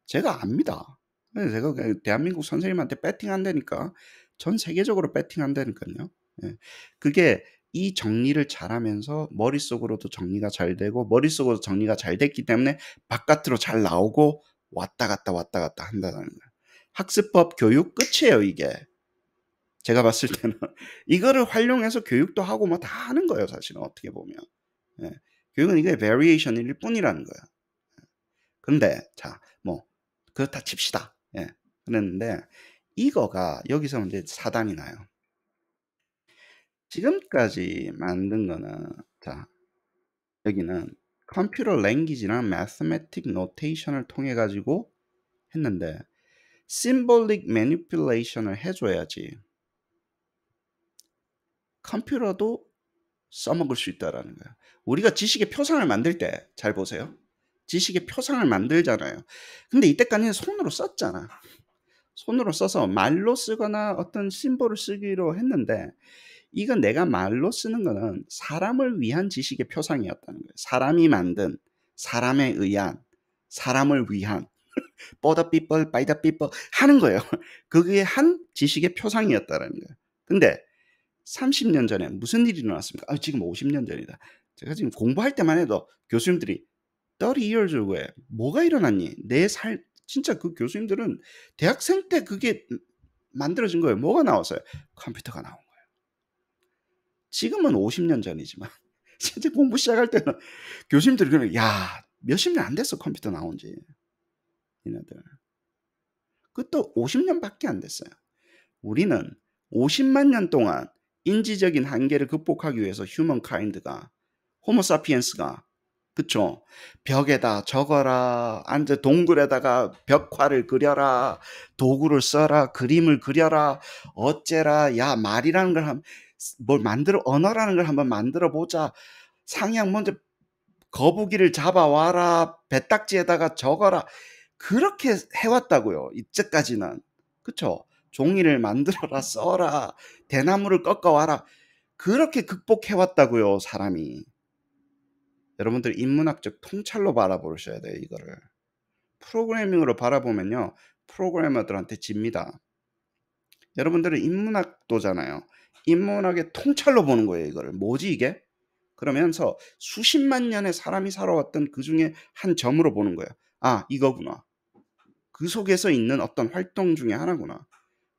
제가 압니다. 그래서 제가 대한민국 선생님한테 배팅한다니까 전 세계적으로 배팅한다니까요. 예. 그게 이 정리를 잘하면서 머릿속으로도 정리가 잘 되고 머릿속으로 정리가 잘 됐기 때문에 바깥으로 잘 나오고 왔다 갔다 한다는 거예요. 학습법 교육 끝이에요, 이게. 제가 봤을 때는 이거를 활용해서 교육도 하고 뭐 다 하는 거예요, 사실은 어떻게 보면. 예. 교육은 이게 베리에이션일 뿐이라는 거예요. 근데 자, 뭐 그렇다 칩시다. 예. 그랬는데 이거가 여기서 이제 사단이 나요. 지금까지 만든 거는 자, 여기는 컴퓨터 랭귀지나 mathematic notation을 통해 가지고 했는데 symbolic manipulation을 해줘야지 컴퓨터도 써먹을 수 있다라는 거예요. 우리가 지식의 표상을 만들 때 잘 보세요. 지식의 표상을 만들잖아요. 근데 이때까지는 손으로 썼잖아. 손으로 써서 말로 쓰거나 어떤 심볼을 쓰기로 했는데 이건 내가 말로 쓰는 거는 사람을 위한 지식의 표상이었다는 거예요. 사람이 만든, 사람에 의한, 사람을 위한, for the people, by the people 하는 거예요. 그게 한 지식의 표상이었다는 거예요. 근데 30년 전에 무슨 일이 일어났습니까? 지금 50년 전이다. 제가 지금 공부할 때만 해도 교수님들이 30 years ago에 뭐가 일어났니? 내 진짜 그 교수님들은 대학생 때 그게 만들어진 거예요. 뭐가 나왔어요? 컴퓨터가 나온 거예요. 지금은 50년 전이지만 진짜 공부 시작할 때는 교수님들이 그러는 야, 몇십 년 안 됐어 컴퓨터 나온 지. 얘네들. 그것도 50년밖에 안 됐어요. 우리는 50만 년 동안 인지적인 한계를 극복하기 위해서 휴먼카인드가 호모사피엔스가 그쵸? 벽에다 적어라. 앉아 동굴에다가 벽화를 그려라. 도구를 써라. 그림을 그려라. 어째라. 야, 말이라는 걸 뭘 만들어 언어라는 걸 한번 만들어 보자. 상향 먼저 거북이를 잡아와라. 배딱지에다가 적어라. 그렇게 해왔다고요. 이때까지는. 그쵸? 종이를 만들어라, 써라, 대나무를 꺾어와라. 그렇게 극복해왔다고요, 사람이. 여러분들 인문학적 통찰로 바라보셔야 돼요, 이거를. 프로그래밍으로 바라보면요, 프로그래머들한테 집니다. 여러분들은 인문학도잖아요. 인문학의 통찰로 보는 거예요, 이거를. 뭐지 이게? 그러면서 수십만 년의 사람이 살아왔던 그 중에 한 점으로 보는 거예요. 아, 이거구나. 그 속에서 있는 어떤 활동 중에 하나구나.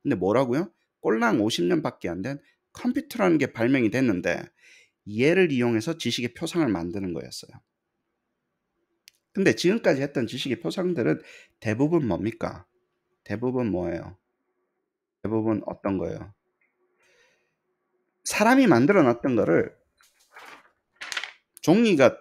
근데 뭐라고요? 꼴랑 50년밖에 안 된 컴퓨터라는 게 발명이 됐는데 얘를 이용해서 지식의 표상을 만드는 거였어요. 근데 지금까지 했던 지식의 표상들은 대부분 뭡니까? 대부분 뭐예요? 대부분 어떤 거예요? 사람이 만들어 놨던 거를 종이가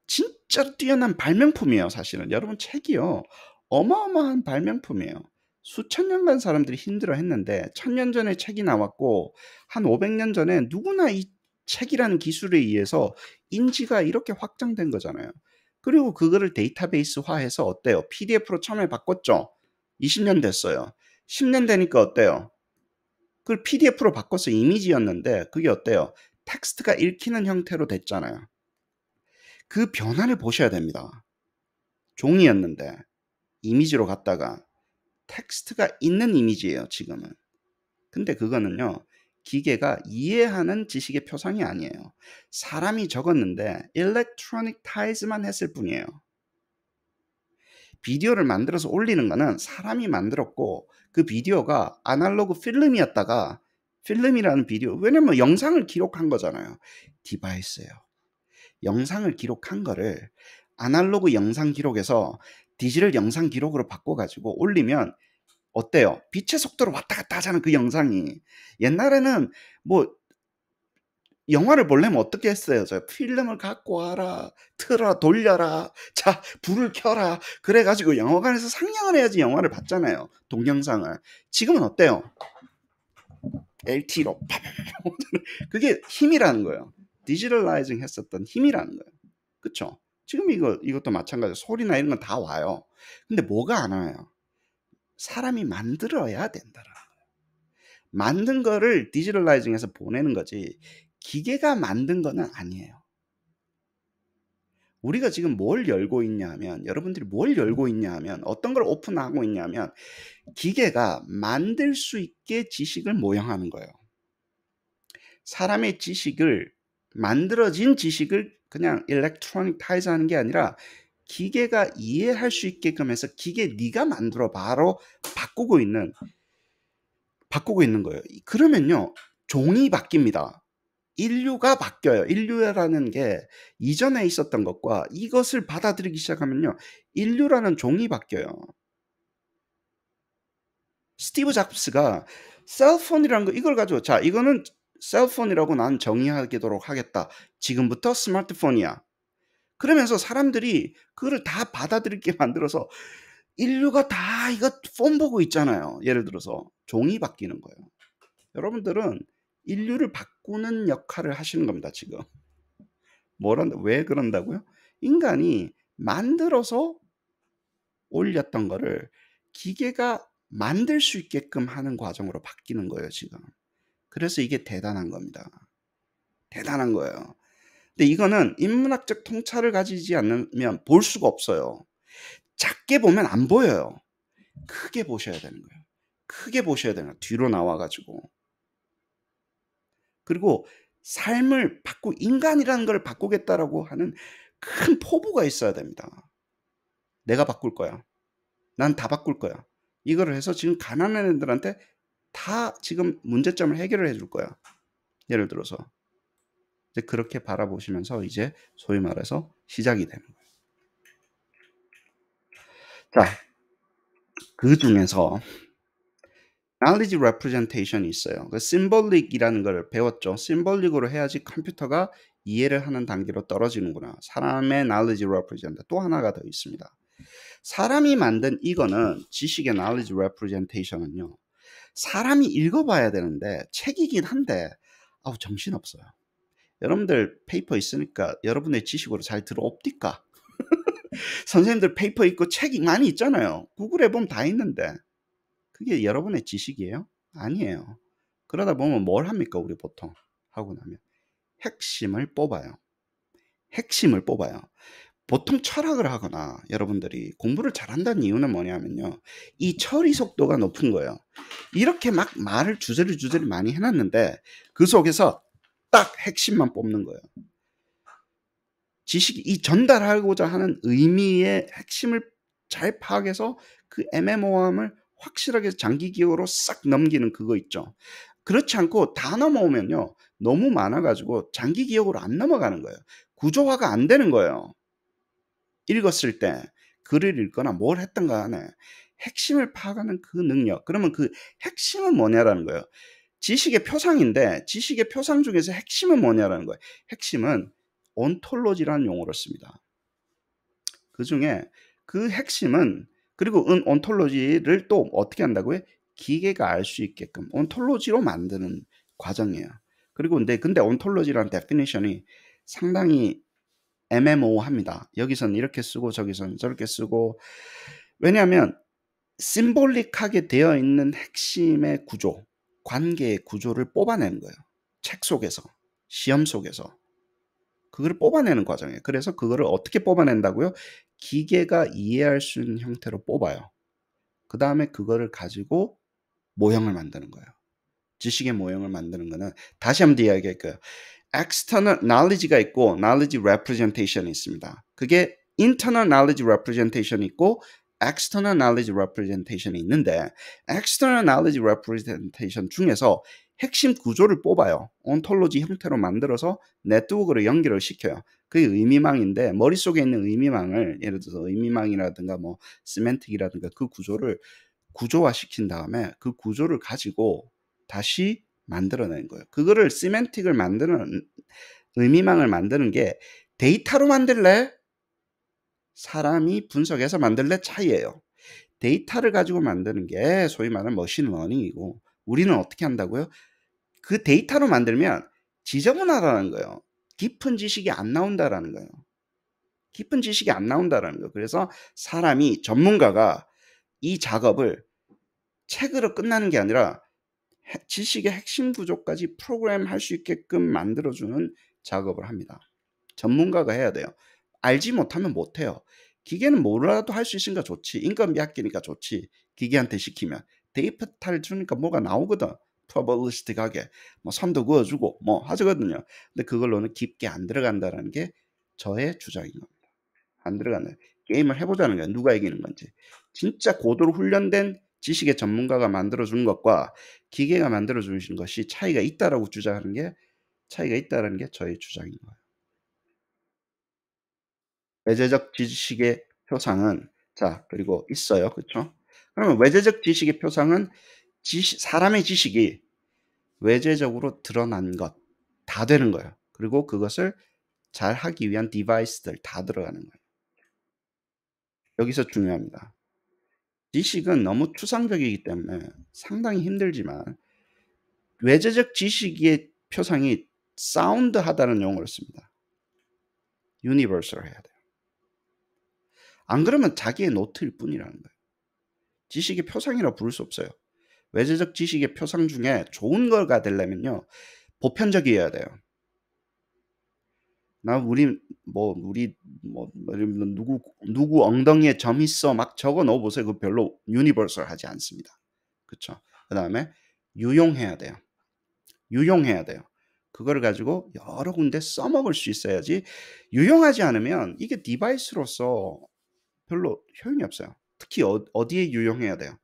진짜 뛰어난 발명품이에요, 사실은. 여러분 책이요. 어마어마한 발명품이에요. 수천 년간 사람들이 힘들어 했는데 1000년 전에 책이 나왔고 한 500년 전에 누구나 이 책이라는 기술에 의해서 인지가 이렇게 확장된 거잖아요. 그리고 그거를 데이터베이스화해서 어때요? PDF로 처음에 바꿨죠. 20년 됐어요. 10년 되니까 어때요? 그걸 PDF로 바꿔서 이미지였는데 그게 어때요? 텍스트가 읽히는 형태로 됐잖아요. 그 변화를 보셔야 됩니다. 종이였는데 이미지로 갔다가 텍스트가 있는 이미지예요, 지금은. 근데 그거는요, 기계가 이해하는 지식의 표상이 아니에요. 사람이 적었는데 일렉트로닉타이즈만 했을 뿐이에요. 비디오를 만들어서 올리는 거는 사람이 만들었고 그 비디오가 아날로그 필름이었다가 필름이라는 비디오, 왜냐면 영상을 기록한 거잖아요. 디바이스예요. 영상을 기록한 거를 아날로그 영상 기록에서 디지털 영상 기록으로 바꿔가지고 올리면 어때요? 빛의 속도로 왔다 갔다 하잖아, 그 영상이. 옛날에는 뭐 영화를 보려면 어떻게 했어요? 저 필름을 갖고 와라, 틀어, 돌려라, 자, 불을 켜라. 그래가지고 영화관에서 상영을 해야지 영화를 봤잖아요, 동영상을. 지금은 어때요? LT로 그게 힘이라는 거예요. 디지털라이징 했었던 힘이라는 거예요. 그쵸? 지금 이것도 마찬가지예요. 소리나 이런 건 다 와요. 근데 뭐가 안 와요? 사람이 만들어야 된다라. 만든 거를 디지털라이징해서 보내는 거지 기계가 만든 거는 아니에요. 우리가 지금 뭘 열고 있냐 하면, 여러분들이 뭘 열고 있냐 하면, 어떤 걸 오픈하고 있냐 하면 기계가 만들 수 있게 지식을 모형하는 거예요. 사람의 지식을, 만들어진 지식을 그냥 일렉트로닉 타이즈 하는 게 아니라 기계가 이해할 수 있게끔 해서 기계 네가 만들어 바로 바꾸고 있는 거예요. 그러면요, 종이 바뀝니다. 인류가 바뀌어요. 인류라는 게 이전에 있었던 것과 이것을 받아들이기 시작하면요, 인류라는 종이 바뀌어요. 스티브 잡스가 셀폰이라는 거, 이걸 가지고, 자, 이거는 셀폰이라고 난 정의하도록 하겠다. 지금부터 스마트폰이야. 그러면서 사람들이 그거를 다 받아들이게 만들어서 인류가 다 이거 폰 보고 있잖아요. 예를 들어서 종이 바뀌는 거예요. 여러분들은 인류를 바꾸는 역할을 하시는 겁니다, 지금. 왜 그런다고요? 인간이 만들어서 올렸던 거를 기계가 만들 수 있게끔 하는 과정으로 바뀌는 거예요, 지금. 그래서 이게 대단한 겁니다. 대단한 거예요. 근데 이거는 인문학적 통찰을 가지지 않으면 볼 수가 없어요. 작게 보면 안 보여요. 크게 보셔야 되는 거예요. 크게 보셔야 되는 거예요. 뒤로 나와가지고. 그리고 삶을 인간이라는 걸 바꾸겠다라고 하는 큰 포부가 있어야 됩니다. 내가 바꿀 거야. 난 다 바꿀 거야. 이거를 해서 지금 가난한 애들한테 다 지금 문제점을 해결을 해줄 거야. 예를 들어서. 이제 그렇게 바라보시면서 이제 소위 말해서 시작이 되는 거예요. 자, 그 중에서 knowledge representation이 있어요. 그 심볼릭이라는 걸 배웠죠. 심볼릭으로 해야지 컴퓨터가 이해를 하는 단계로 떨어지는구나. 사람의 knowledge represent. 또 하나가 더 있습니다. 사람이 만든 이거는 지식의 knowledge representation은요, 사람이 읽어봐야 되는데 책이긴 한데 정신없어요. 여러분들 페이퍼 있으니까 여러분의 지식으로 잘 들어옵니까? 선생님들 페이퍼 있고 책이 많이 있잖아요. 구글에 보면 다 있는데. 그게 여러분의 지식이에요? 아니에요. 그러다 보면 뭘 합니까? 우리 보통 하고 나면 핵심을 뽑아요. 핵심을 뽑아요. 보통 철학을 하거나 여러분들이 공부를 잘한다는 이유는 뭐냐면요, 이 처리 속도가 높은 거예요. 이렇게 막 말을 주저리 많이 해놨는데 그 속에서 딱 핵심만 뽑는 거예요. 지식이 이 전달하고자 하는 의미의 핵심을 잘 파악해서 그 애매모호함을 확실하게 장기 기억으로 싹 넘기는 그거 있죠. 그렇지 않고 다 넘어오면요, 너무 많아가지고 장기 기억으로 안 넘어가는 거예요. 구조화가 안 되는 거예요. 읽었을 때 글을 읽거나 뭘 했던 간에 핵심을 파악하는 그 능력, 그러면 그 핵심은 뭐냐라는 거예요. 지식의 표상인데 지식의 표상 중에서 핵심은 뭐냐라는 거예요. 핵심은 온톨로지라는 용어를 씁니다. 그 중에 그 핵심은, 그리고 온톨로지를 또 어떻게 한다고요? 기계가 알 수 있게끔 온톨로지로 만드는 과정이에요. 그리고 근데 온톨로지라는 데피니션이 상당히 애매모호합니다. 여기서는 이렇게 쓰고 저기서는 저렇게 쓰고, 왜냐하면 심볼릭하게 되어 있는 핵심의 구조, 관계의 구조를 뽑아내는 거예요. 책 속에서, 시험 속에서 그걸 뽑아내는 과정이에요. 그래서 그거를 어떻게 뽑아낸다고요? 기계가 이해할 수 있는 형태로 뽑아요. 그 다음에 그거를 가지고 모형을 만드는 거예요. 지식의 모형을 만드는 거는, 다시 한번 이야기할게요. external knowledge가 있고 knowledge representation이 있습니다. 그게 internal knowledge representation이 있고 external knowledge representation이 있는데, external knowledge representation 중에서 핵심 구조를 뽑아요. 온톨로지 형태로 만들어서 네트워크로 연결을 시켜요. 그게 의미망인데, 머릿속에 있는 의미망을, 예를 들어서 의미망이라든가 뭐 시멘틱이라든가 그 구조를 구조화시킨 다음에 그 구조를 가지고 다시 만들어낸 거예요. 그거를 시멘틱을 만드는, 의미망을 만드는 게 데이터로 만들래? 사람이 분석해서 만들래? 차이예요. 데이터를 가지고 만드는 게 소위 말하는 머신러닝이고, 우리는 어떻게 한다고요? 그 데이터로 만들면 지저분하다는 거예요. 깊은 지식이 안 나온다라는 거예요. 깊은 지식이 안 나온다라는 거예요. 그래서 사람이, 전문가가 이 작업을 책으로 끝나는 게 아니라 지식의 핵심 구조까지 프로그램할 수 있게끔 만들어주는 작업을 합니다. 전문가가 해야 돼요. 알지 못하면 못해요. 기계는 뭐라도 할 수 있으니까 좋지. 인건비 아끼니까 좋지. 기계한테 시키면. 데이터를 주니까 뭐가 나오거든. 프로버리스틱하게. 뭐 선도 그어주고 뭐 하거든요. 근데 그걸로는 깊게 안 들어간다는 게 저의 주장인 겁니다. 안 들어가는, 게임을 해보자는 거야. 누가 이기는 건지. 진짜 고도로 훈련된 지식의 전문가가 만들어준 것과 기계가 만들어주신 것이 차이가 있다라고 주장하는 게, 차이가 있다라는 게 저의 주장인 거예요. 외재적 지식의 표상은, 자, 그리고 있어요. 그렇죠? 그러면 외재적 지식의 표상은 사람의 지식이 외재적으로 드러난 것, 다 되는 거예요. 그리고 그것을 잘 하기 위한 디바이스들 다 들어가는 거예요. 여기서 중요합니다. 지식은 너무 추상적이기 때문에 상당히 힘들지만, 외재적 지식의 표상이 사운드하다는 용어를 씁니다. 유니버설 해야 돼요. 안 그러면 자기의 노트일 뿐이라는 거예요. 지식의 표상이라 부를 수 없어요. 외재적 지식의 표상 중에 좋은 거가 되려면요, 보편적이어야 돼요. 누구 엉덩이에 점 있어 막 적어 넣어 보세요. 그거 별로 유니버설하지 않습니다. 그렇죠? 그다음에 유용해야 돼요. 유용해야 돼요. 그거를 가지고 여러 군데 써먹을 수 있어야지, 유용하지 않으면 이게 디바이스로서 별로 효용이 없어요. 특히 어디에 유용해야 돼요?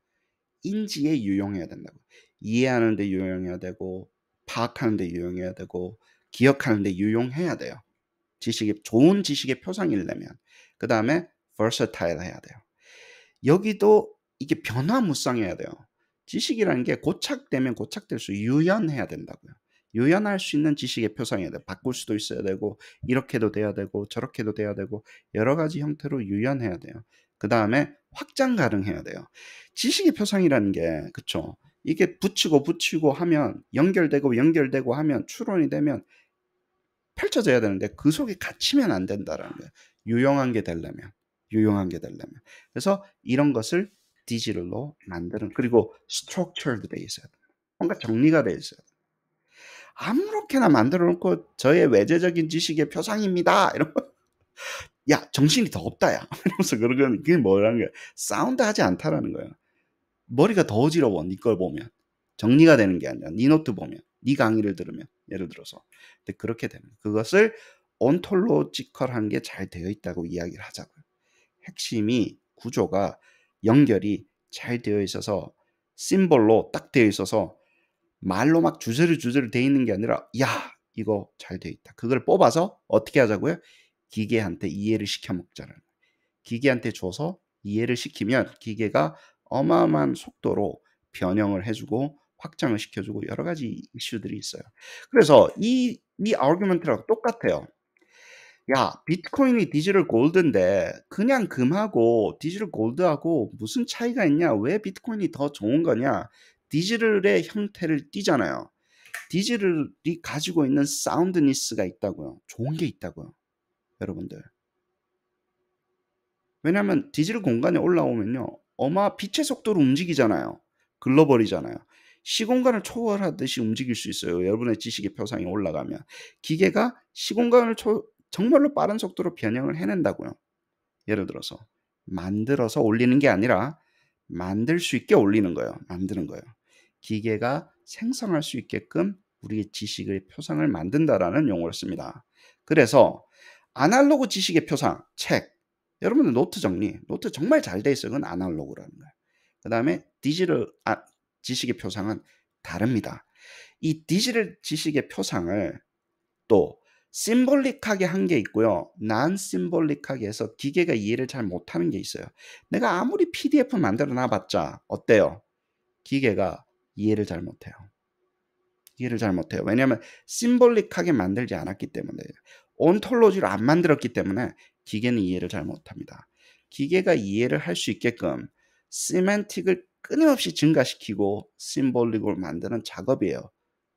인지에 유용해야 된다고. 이해하는 데 유용해야 되고, 파악하는 데 유용해야 되고, 기억하는 데 유용해야 돼요. 좋은 지식의 표상이려면. 그 다음에 versatile 해야 돼요. 여기도 이게 변화무쌍해야 돼요. 지식이라는 게 고착되면 고착될수록 유연해야 된다고요. 유연할 수 있는 지식의 표상이어야 돼요. 바꿀 수도 있어야 되고, 이렇게도 돼야 되고, 저렇게도 돼야 되고, 여러 가지 형태로 유연해야 돼요. 그 다음에 확장 가능해야 돼요. 지식의 표상이라는 게, 그쵸? 이게 붙이고 하면, 연결되고 하면, 추론이 되면 펼쳐져야 되는데 그 속에 갇히면 안 된다라는 거예요. 유용한 게 되려면. 그래서 이런 것을 디지털로 만드는, 그리고 structured 돼 있어야 돼. 뭔가 정리가 돼 있어요. 아무렇게나 만들어 놓고 저의 외재적인 지식의 표상입니다. 이런 거. 야, 정신이 더 없다, 야. 이러면서 그런 건, 그게 뭐라는 거야. 사운드하지 않다라는 거예요. 머리가 더 어지러워, 네 걸 보면. 정리가 되는 게 아니라, 네 노트 보면, 네 강의를 들으면, 예를 들어서. 근데 그렇게 되는 거예요. 그것을 온톨로지컬한 게 잘 되어 있다고 이야기를 하자고요. 핵심이, 구조가, 연결이 잘 되어 있어서, 심볼로 딱 되어 있어서, 말로 막 주저리 돼 있는 게 아니라, 야, 이거 잘 되어 있다. 그걸 뽑아서 어떻게 하자고요? 기계한테 이해를 시켜 먹자는. 기계한테 줘서 이해를 시키면 기계가 어마어마한 속도로 변형을 해주고 확장을 시켜주고 여러 가지 이슈들이 있어요. 그래서 이 아규먼트랑 똑같아요. 야, 비트코인이 디지털 골드인데 그냥 금하고 디지털 골드하고 무슨 차이가 있냐? 왜 비트코인이 더 좋은 거냐? 디지털의 형태를 띠잖아요. 디지털이 가지고 있는 사운드니스가 있다고요. 좋은 게 있다고요. 여러분들. 왜냐하면 디지털 공간에 올라오면요. 빛의 속도로 움직이잖아요. 글로벌이잖아요. 시공간을 초월하듯이 움직일 수 있어요. 여러분의 지식의 표상이 올라가면. 기계가 시공간을 정말로 빠른 속도로 변형을 해낸다고요. 예를 들어서 만들어서 올리는 게 아니라 만들 수 있게 올리는 거예요. 만드는 거예요. 기계가 생성할 수 있게끔 우리의 지식의 표상을 만든다라는 용어를 씁니다. 그래서 아날로그 지식의 표상, 책, 여러분들 노트 정리, 노트 정말 잘 돼 있어요. 그건 아날로그라는 거예요. 그 다음에 디지털 지식의 표상은 다릅니다. 이 디지털 지식의 표상을 또 심볼릭하게 한 게 있고요. 난 심볼릭하게 해서 기계가 이해를 잘 못하는 게 있어요. 내가 아무리 PDF 만들어 놔봤자 어때요? 기계가 이해를 잘 못해요. 이해를 잘 못해요. 왜냐하면 심볼릭하게 만들지 않았기 때문에, 온톨로지를 안 만들었기 때문에 기계는 이해를 잘 못합니다. 기계가 이해를 할 수 있게끔 시멘틱을 끊임없이 증가시키고 심볼릭을 만드는 작업이에요.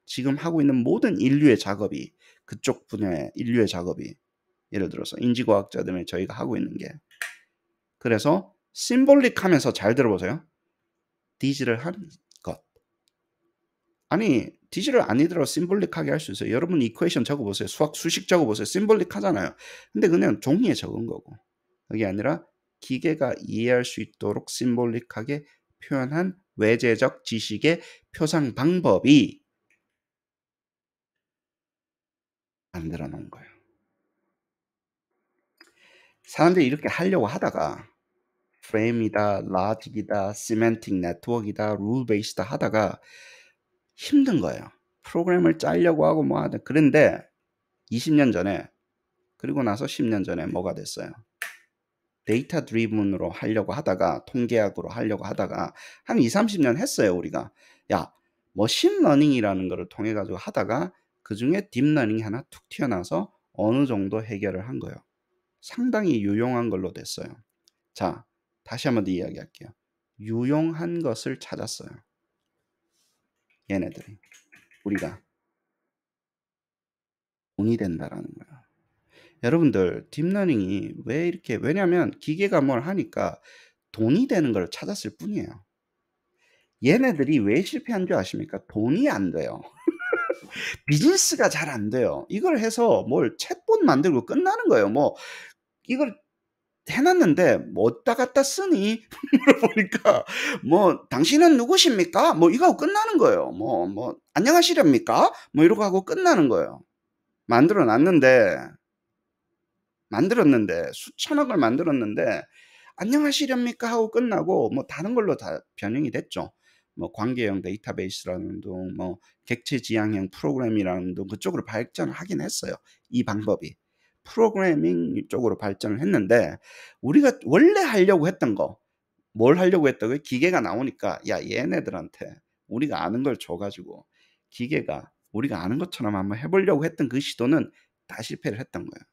지금 하고 있는 모든 인류의 작업이, 그쪽 분야의 인류의 작업이, 예를 들어서 인지과학자들이 저희가 하고 있는 게, 그래서 심볼릭하면서, 잘 들어보세요, 디지털한 것. 아니, 디지털 아니더라도 심볼릭하게 할 수 있어요. 여러분 이퀘이션 적어보세요. 수학 수식 적어보세요. 심볼릭하잖아요. 근데 그냥 종이에 적은 거고, 그게 아니라 기계가 이해할 수 있도록 심볼릭하게 표현한 외재적 지식의 표상 방법이 만들어 놓은 거예요. 사람들이 이렇게 하려고 하다가 프레임이다, 라직이다, 시멘틱 네트워크이다, 룰 베이스다 하다가 힘든 거예요. 프로그램을 짜려고 하고 뭐 하든. 그런데 20년 전에, 그리고 나서 10년 전에 뭐가 됐어요? 데이터 드리븐으로 하려고 하다가, 통계학으로 하려고 하다가 한 20, 30년 했어요. 우리가. 야, 머신러닝이라는 거를 통해 가지고 하다가 그중에 딥러닝이 하나 툭 튀어나와서 어느 정도 해결을 한 거예요. 상당히 유용한 걸로 됐어요. 자, 다시 한번 더 이야기할게요. 유용한 것을 찾았어요. 얘네들이. 우리가 돈이 된다라는 거예요. 여러분들, 딥러닝이 왜 이렇게, 왜냐면 기계가 뭘 하니까 돈이 되는 걸 찾았을 뿐이에요. 얘네들이 왜 실패한 줄 아십니까? 돈이 안 돼요. 비즈니스가 잘 안 돼요. 이걸 해서 뭘 챗봇 만들고 끝나는 거예요. 뭐 이걸 해놨는데 뭐 어디다 갖다 쓰니? 물어보니까 뭐 당신은 누구십니까? 뭐 이거 하고 끝나는 거예요. 뭐 안녕하시렵니까? 뭐 이러고 하고 끝나는 거예요. 만들었는데 수천억을 만들었는데 안녕하시렵니까 하고 끝나고 뭐 다른 걸로 다 변형이 됐죠. 뭐 관계형 데이터베이스라는 둥, 뭐 객체 지향형 프로그램이라는 둥, 그쪽으로 발전을 하긴 했어요. 이 방법이 프로그래밍 쪽으로 발전을 했는데, 우리가 원래 하려고 했던 거, 뭘 하려고 했다고요? 기계가 나오니까 야, 얘네들한테 우리가 아는 걸 줘가지고 기계가 우리가 아는 것처럼 한번 해보려고 했던 그 시도는 다 실패를 했던 거예요.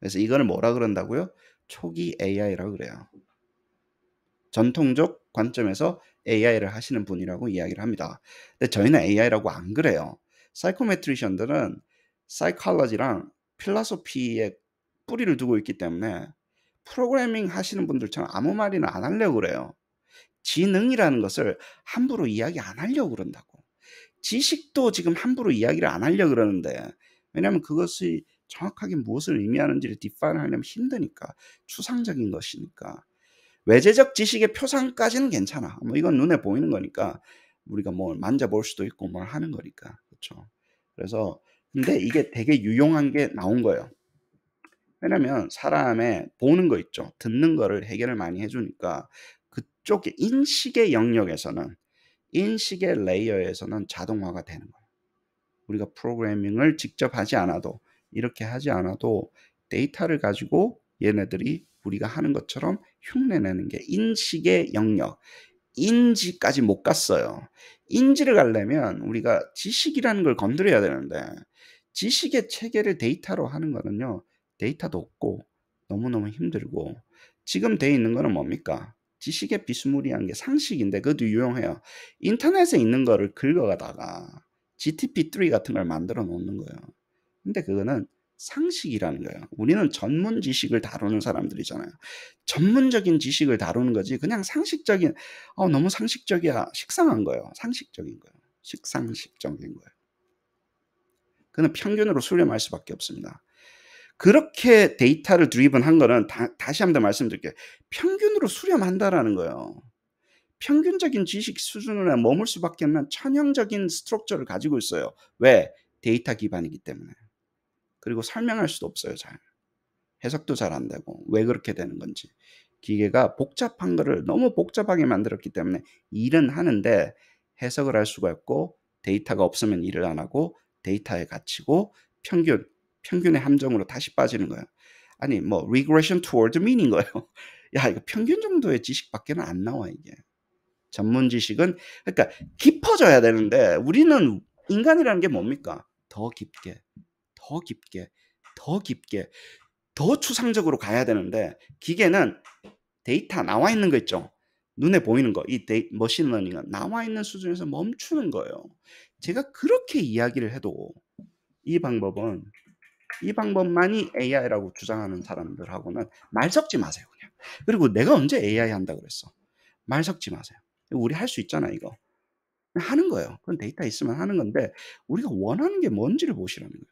그래서 이거를 뭐라 그런다고요? 초기 AI라고 그래요. 전통적 관점에서 AI를 하시는 분이라고 이야기를 합니다. 근데 저희는 AI라고 안 그래요. 사이코메트리션들은 사이콜로지랑 필라소피에 뿌리를 두고 있기 때문에 프로그래밍 하시는 분들처럼 아무 말이나 안 하려고 그래요. 지능이라는 것을 함부로 이야기 안 하려고 그런다고. 지식도 지금 함부로 이야기를 안 하려고 그러는데, 왜냐하면 그것이 정확하게 무엇을 의미하는지를 디파인 하려면 힘드니까, 추상적인 것이니까. 외재적 지식의 표상까지는 괜찮아. 뭐 이건 눈에 보이는 거니까 우리가 뭘 만져볼 수도 있고 뭘 하는 거니까. 그렇죠. 그래서 근데 이게 되게 유용한 게 나온 거예요. 왜냐면 사람의 보는 거 있죠. 듣는 거를 해결을 많이 해주니까 그쪽의 인식의 영역에서는, 인식의 레이어에서는 자동화가 되는 거예요. 우리가 프로그래밍을 직접 하지 않아도, 이렇게 하지 않아도 데이터를 가지고 얘네들이 우리가 하는 것처럼 흉내내는 게 인식의 영역, 인지까지 못 갔어요. 인지를 가려면 우리가 지식이라는 걸 건드려야 되는데, 지식의 체계를 데이터로 하는 거는요, 데이터도 없고 너무너무 힘들고, 지금 돼 있는 거는 뭡니까? 지식의 비스무리한 게 상식인데, 그것도 유용해요. 인터넷에 있는 거를 긁어가다가 GTP3 같은 걸 만들어 놓는 거예요. 근데 그거는 상식이라는 거예요. 우리는 전문 지식을 다루는 사람들이잖아요. 전문적인 지식을 다루는 거지, 그냥 상식적인, 너무 상식적이야, 식상한 거예요. 상식적인 거예요. 식상식적인 거예요. 그는 평균으로 수렴할 수밖에 없습니다. 그렇게 데이터를 드리븐한 거는 다시 한번 말씀드릴게요. 평균으로 수렴한다라는 거예요. 평균적인 지식 수준에 머물 수밖에 없는 천형적인 스트럭처를 가지고 있어요. 왜? 데이터 기반이기 때문에. 그리고 설명할 수도 없어요. 잘. 해석도 잘 안 되고, 왜 그렇게 되는 건지. 기계가 복잡한 거를 너무 복잡하게 만들었기 때문에 일은 하는데 해석을 할 수가 없고, 데이터가 없으면 일을 안 하고, 데이터에 갇히고 평균의 함정으로 다시 빠지는 거예요. 아니 뭐 regression toward mean인 거예요. 야, 이거 평균 정도의 지식밖에는 안 나와 이게. 전문 지식은, 그러니까 깊어져야 되는데, 우리는 인간이라는 게 뭡니까? 더 깊게, 더 깊게, 더 깊게, 더 추상적으로 가야 되는데, 기계는 데이터 나와 있는 거 있죠. 눈에 보이는 거, 이 머신러닝은 나와 있는 수준에서 멈추는 거예요. 제가 그렇게 이야기를 해도 이 방법만이 AI라고 주장하는 사람들하고는 말 섞지 마세요, 그냥. 그리고 내가 언제 AI 한다 그랬어? 말 섞지 마세요. 우리 할 수 있잖아, 이거. 하는 거예요. 그건 데이터 있으면 하는 건데, 우리가 원하는 게 뭔지를 보시라는 거예요.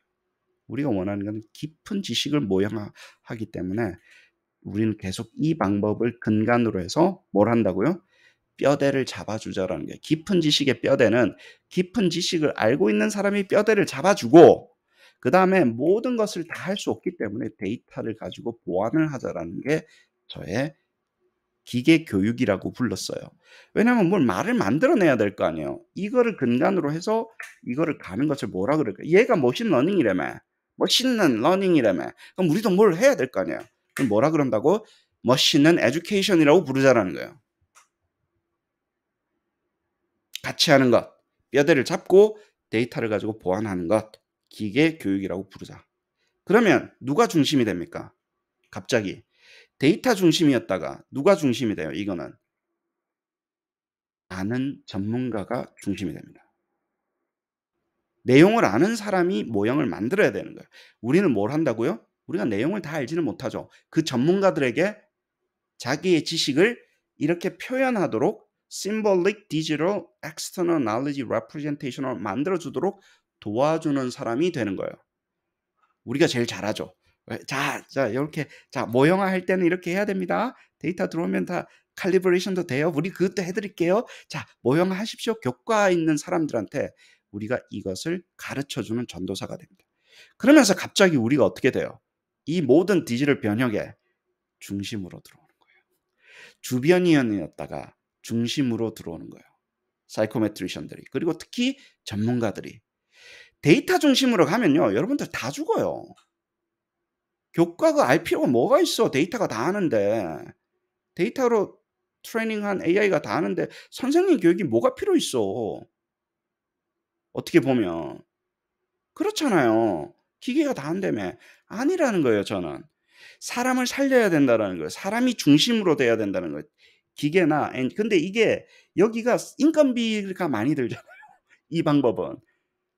우리가 원하는 건 깊은 지식을 모형하기 때문에 우리는 계속 이 방법을 근간으로 해서 뭘 한다고요? 뼈대를 잡아주자라는 거예요. 깊은 지식의 뼈대는 깊은 지식을 알고 있는 사람이 뼈대를 잡아주고, 그 다음에 모든 것을 다 할 수 없기 때문에 데이터를 가지고 보완을 하자라는 게 저의 기계 교육이라고 불렀어요. 왜냐하면 뭘 말을 만들어내야 될 거 아니에요. 이거를 근간으로 해서 이거를 가는 것을 뭐라 그럴까? 얘가 머신러닝이라며, 머신러닝이라며. 그럼 우리도 뭘 해야 될 거 아니에요. 그럼 뭐라 그런다고? 머신은 에듀케이션이라고 부르자라는 거예요. 같이 하는 것, 뼈대를 잡고 데이터를 가지고 보완하는 것, 기계 교육이라고 부르자. 그러면 누가 중심이 됩니까? 갑자기 데이터 중심이었다가 누가 중심이 돼요? 이거는 아는 전문가가 중심이 됩니다. 내용을 아는 사람이 모형을 만들어야 되는 거예요. 우리는 뭘 한다고요? 우리가 내용을 다 알지는 못하죠. 그 전문가들에게 자기의 지식을 이렇게 표현하도록 symbolic digital external knowledge representation을 만들어주도록 도와주는 사람이 되는 거예요. 우리가 제일 잘하죠. 자, 이렇게, 자, 모형화 할 때는 이렇게 해야 됩니다. 데이터 들어오면 다 칼리브레이션도 돼요. 우리 그것도 해드릴게요. 자, 모형화 하십시오. 교과 있는 사람들한테 우리가 이것을 가르쳐주는 전도사가 됩니다. 그러면서 갑자기 우리가 어떻게 돼요? 이 모든 디지털 변혁의 중심으로 들어오는 거예요. 주변인이었다가 중심으로 들어오는 거예요. 사이코메트리션들이. 그리고 특히 전문가들이. 데이터 중심으로 가면요, 여러분들 다 죽어요. 교과가 알 필요가 뭐가 있어. 데이터가 다 아는데. 데이터로 트레이닝한 AI가 다 아는데 선생님 교육이 뭐가 필요 있어. 어떻게 보면. 그렇잖아요. 기계가 다 한다며. 아니라는 거예요, 저는. 사람을 살려야 된다는 거예요. 사람이 중심으로 돼야 된다는 거예요. 기계나, 근데 이게 여기가 인건비가 많이 들잖아요. 이 방법은.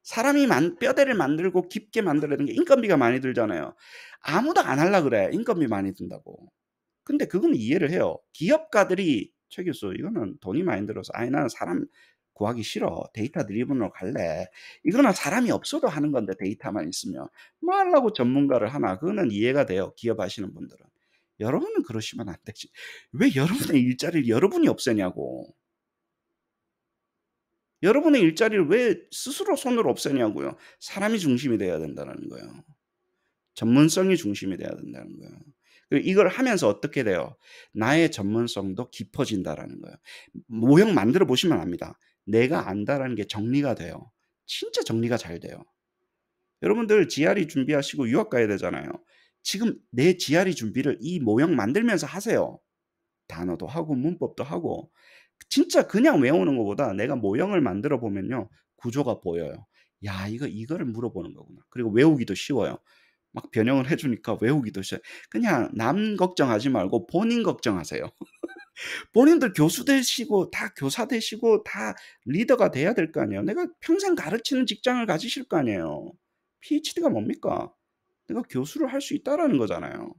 사람이 뼈대를 만들고 깊게 만들어야 되는 게 인건비가 많이 들잖아요. 아무도 안 하려고 그래. 인건비 많이 든다고. 근데 그건 이해를 해요. 기업가들이 최 교수 이거는 돈이 많이 들어서 아니 나는 사람 구하기 싫어. 데이터 드리븐으로 갈래. 이거는 사람이 없어도 하는 건데 데이터만 있으면. 뭐 하려고 전문가를 하나. 그거는 이해가 돼요. 기업 하시는 분들은. 여러분은 그러시면 안 되지. 왜 여러분의 일자리를 여러분이 없애냐고. 여러분의 일자리를 왜 스스로 손으로 없애냐고요. 사람이 중심이 돼야 된다는 거예요. 전문성이 중심이 돼야 된다는 거예요. 그리고 이걸 하면서 어떻게 돼요? 나의 전문성도 깊어진다라는 거예요. 모형 만들어 보시면 압니다. 내가 안다라는 게 정리가 돼요. 진짜 정리가 잘 돼요. 여러분들 GRE 준비하시고 유학 가야 되잖아요. 지금 내 GRE 준비를 이 모형 만들면서 하세요. 단어도 하고 문법도 하고. 진짜 그냥 외우는 것보다 내가 모형을 만들어 보면요. 구조가 보여요. 야, 이거를 물어보는 거구나. 그리고 외우기도 쉬워요. 막 변형을 해 주니까 외우기도 쉬워요. 그냥 남 걱정하지 말고 본인 걱정하세요. 본인들 교수 되시고 다 교사 되시고 다 리더가 돼야 될 거 아니에요. 내가 평생 가르치는 직장을 가지실 거 아니에요. PhD가 뭡니까? 내가 교수를 할 수 있다라는 거잖아요.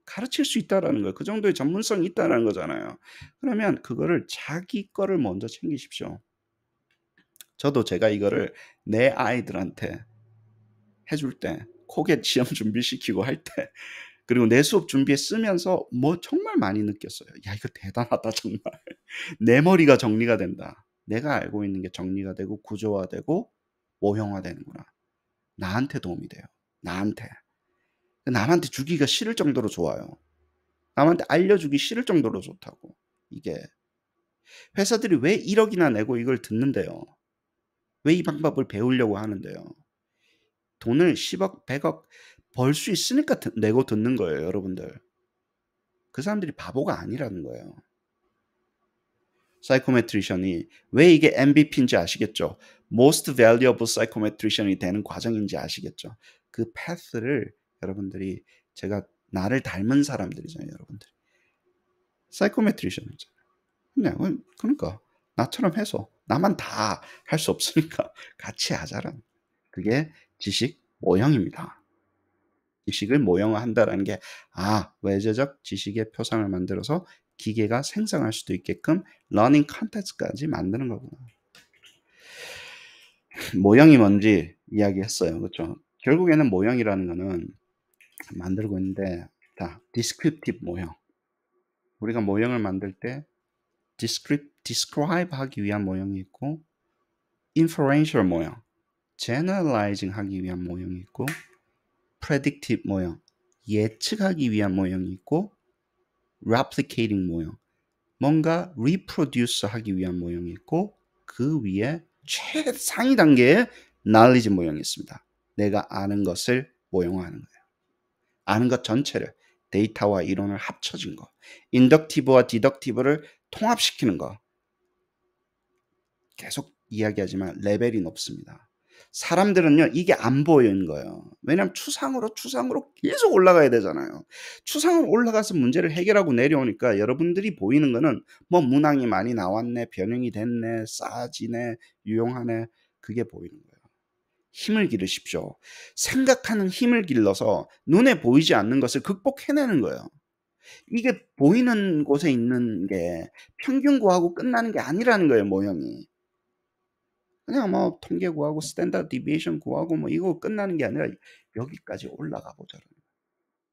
가르칠 수 있다라는 거예요. 그 정도의 전문성이 있다라는 거잖아요. 그러면 그거를 자기 거를 먼저 챙기십시오. 저도 제가 이거를 내 아이들한테 해줄 때 코겟 시험 준비시키고 할 때 그리고 내 수업 준비에 쓰면서 뭐 정말 많이 느꼈어요. 야, 이거 대단하다 정말. 내 머리가 정리가 된다. 내가 알고 있는 게 정리가 되고 구조화되고 모형화되는구나. 나한테 도움이 돼요. 나한테. 남한테 주기가 싫을 정도로 좋아요. 남한테 알려주기 싫을 정도로 좋다고. 이게 회사들이 왜 1억이나 내고 이걸 듣는데요. 왜 이 방법을 배우려고 하는데요. 돈을 10억, 100억 벌 수 있으니까 내고 듣는 거예요, 여러분들. 그 사람들이 바보가 아니라는 거예요. 사이코메트리션이 왜 이게 MVP인지 아시겠죠? Most Valuable Psychometrician이 되는 과정인지 아시겠죠? 그 패스를 여러분들이 제가 나를 닮은 사람들이잖아요, 여러분들. 사이코메트리션이잖아요. 그냥 그러니까 나처럼 해서 나만 다 할 수 없으니까 같이 하자라는 그게 지식 모형입니다. 지식을 모형화한다라는 게 외재적 지식의 표상을 만들어서 기계가 생성할 수도 있게끔 러닝 컨텐츠까지 만드는 거구나. 모형이 뭔지 이야기했어요. 그렇죠? 결국에는 모형이라는 거는 만들고 있는데 descriptive 모형. 우리가 모형을 만들 때 describe 하기 위한 모형이 있고 inferential 모형, generalizing 하기 위한 모형이 있고 predictive 모형, 예측하기 위한 모형이 있고 replicating 모형, 뭔가 reproduce 하기 위한 모형이 있고 그 위에 최상위 단계의 knowledge 모형이 있습니다. 내가 아는 것을 모형화하는 거예요. 아는 것 전체를 데이터와 이론을 합쳐진 거. 인덕티브와 디덕티브를 통합시키는 거. 계속 이야기하지만 레벨이 높습니다. 사람들은요 이게 안 보이는 거예요. 왜냐하면 추상으로 계속 올라가야 되잖아요. 추상으로 올라가서 문제를 해결하고 내려오니까 여러분들이 보이는 거는 뭐 문항이 많이 나왔네, 변형이 됐네, 싸지네, 유용하네, 그게 보이는 거예요. 힘을 기르십시오. 생각하는 힘을 길러서 눈에 보이지 않는 것을 극복해내는 거예요. 이게 보이는 곳에 있는 게 평균 구하고 끝나는 게 아니라는 거예요, 모형이. 그냥 뭐 통계 구하고 스탠다드 디비에이션 구하고 뭐 이거 끝나는 게 아니라 여기까지 올라가 보자는 거예요.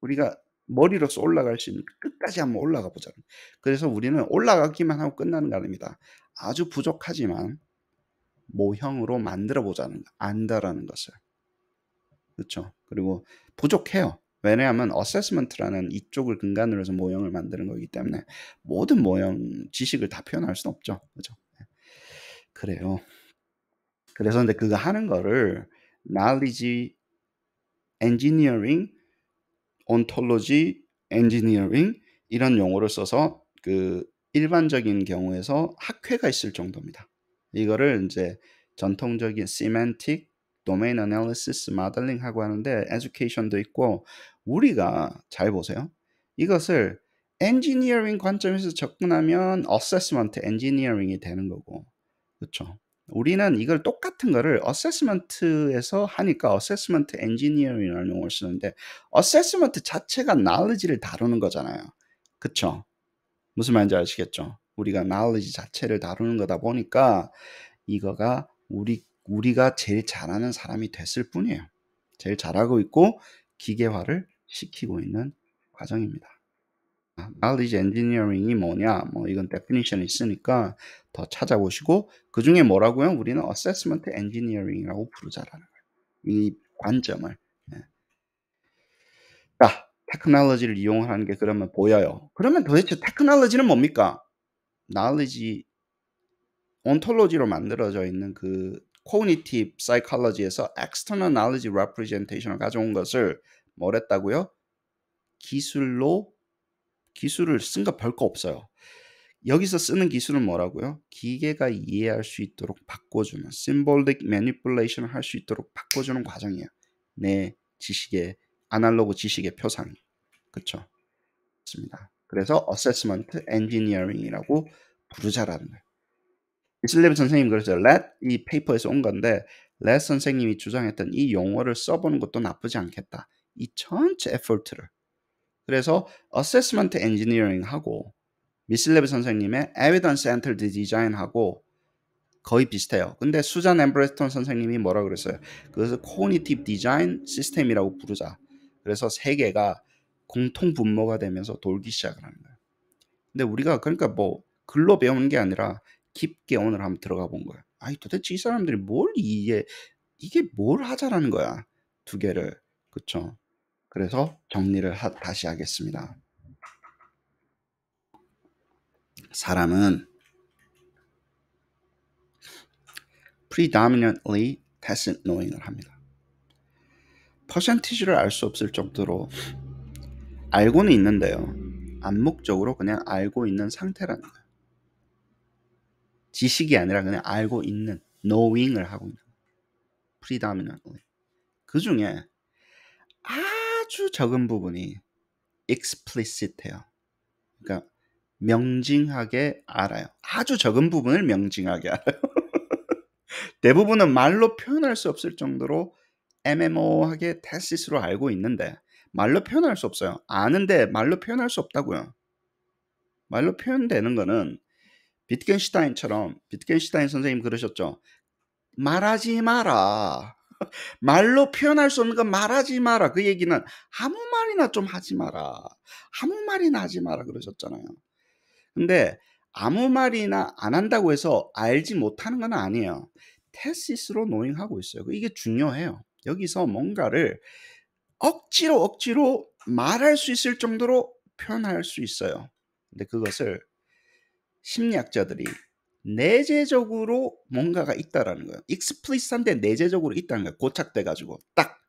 우리가 머리로서 올라갈 수 있는 끝까지 한번 올라가 보자는 거예요. 그래서 우리는 올라가기만 하고 끝나는 게 아닙니다. 아주 부족하지만 모형으로 만들어 보자는 거, 안다라는 것을. 그렇죠. 그리고 부족해요. 왜냐하면 어세스먼트라는 이쪽을 근간으로 해서 모형을 만드는 거기 때문에 모든 모형 지식을 다 표현할 수는 없죠. 그죠? 그래요. 그래서 근데 그거 하는 거를 knowledge engineering, ontology engineering 이런 용어를 써서 그 일반적인 경우에서 학회가 있을 정도입니다. 이거를 이제 전통적인 semantic, domain analysis, modeling 하고 하는데 education도 있고 우리가 잘 보세요. 이것을 engineering 관점에서 접근하면 assessment engineering이 되는 거고 그렇죠. 우리는 이걸 똑같은 거를 어세스먼트에서 하니까 어세스먼트 엔지니어링이라는 용어를 쓰는데 어세스먼트 자체가 knowledge를 다루는 거잖아요. 그쵸? 무슨 말인지 아시겠죠? 우리가 knowledge 자체를 다루는 거다 보니까 이거가 우리가 제일 잘하는 사람이 됐을 뿐이에요. 제일 잘하고 있고 기계화를 시키고 있는 과정입니다. knowledge engineering이 뭐냐? 뭐 이건 definition이 있으니까 더 찾아보시고 그 중에 뭐라고요? 우리는 assessment engineering이라고 부르자라는 거예요. 이 관점을. 네. 자, 테크놀로지를 이용하는 게 그러면 보여요. 그러면 도대체 테크놀로지는 뭡니까? knowledge ontology로 만들어져 있는 그 cognitive psychology에서 external knowledge representation을 가져온 것을 뭐랬다고요? 기술을 쓴 거 별거 없어요. 여기서 쓰는 기술은 뭐라고요? 기계가 이해할 수 있도록 바꿔주는 symbolic manipulation을 할 수 있도록 바꿔주는 과정이에요. 내 지식의 아날로그 지식의 표상이. 그쵸? 맞습니다. 그래서 assessment engineering이라고 부르자라는 거예요. 미슬레브 선생님 그래서 이 페이퍼에서 온 건데 선생님이 주장했던 이 용어를 써보는 것도 나쁘지 않겠다. 이 전체 에포트를. 그래서 assessment engineering하고 미슬레브 선생님의 evidence centered design하고 거의 비슷해요. 근데 수잔 엠브레스턴 선생님이 뭐라 그랬어요? 그것을 cognitive design system이라고 부르자. 그래서 세 개가 공통 분모가 되면서 돌기 시작을 하는 거예요. 근데 우리가 그러니까 뭐 글로 배우는 게 아니라 깊게 오늘 한번 들어가 본 거예요. 아니 도대체 이 사람들이 이게 뭘 하자라는 거야. 두 개를. 그쵸? 그래서 정리를 다시 하겠습니다. 사람은 predominantly tacit knowing을 합니다. 퍼센티지를 알 수 없을 정도로 알고는 있는데요. 암묵적으로 그냥 알고 있는 상태라는 거예요. 지식이 아니라 그냥 알고 있는 knowing을 하고 있는 거예요. predominantly. 그 중에 아주 적은 부분이 explicit해요. 그러니까 명징하게 알아요. 아주 적은 부분을 명징하게 알아요. 대부분은 말로 표현할 수 없을 정도로 애매모호하게 tacit으로 알고 있는데 말로 표현할 수 없어요. 아는데 말로 표현할 수 없다고요. 말로 표현되는 거는 비트겐슈타인 선생님 그러셨죠. 말하지 마라. 말로 표현할 수 없는 건 말하지 마라. 그 얘기는 아무 말이나 좀 하지 마라. 아무 말이나 하지 마라 그러셨잖아요. 근데 아무 말이나 안 한다고 해서 알지 못하는 건 아니에요. 테시스로 노잉하고 있어요. 이게 중요해요. 여기서 뭔가를 억지로 말할 수 있을 정도로 표현할 수 있어요. 근데 그것을 심리학자들이 내재적으로 뭔가가 있다라는 거예요. explicit한데 내재적으로 있다는 거예요. 고착돼가지고 딱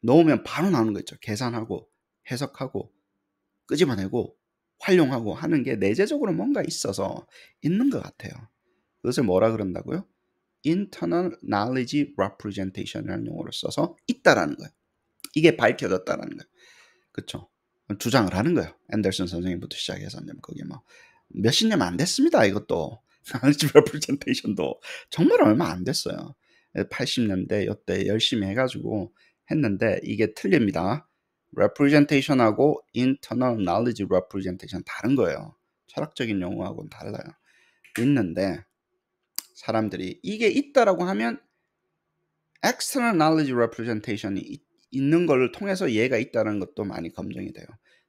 넣으면 바로 나오는 거 있죠. 계산하고 해석하고 끄집어내고 활용하고 하는 게 내재적으로 뭔가 있어서 있는 것 같아요. 그것을 뭐라 그런다고요? internal knowledge representation이라는 용어를 써서 있다라는 거예요. 이게 밝혀졌다라는 거예요. 그렇죠? 주장을 하는 거예요. 앤더슨 선생님부터 시작해서 거기 뭐 몇십 년 안 됐습니다. 이것도 knowledge representation도 정말 얼마 안 됐어요. 80년대 이때 열심히 해가지고 했는데 이게 틀립니다. representation하고 internal knowledge representation 다른 거예요. 철학적인 용어하고는 달라요. 있는데 사람들이 이게 있다라고 하면 external knowledge representation이 있는 걸 통해서 얘가 있다는 것도 많이 검증이 돼요.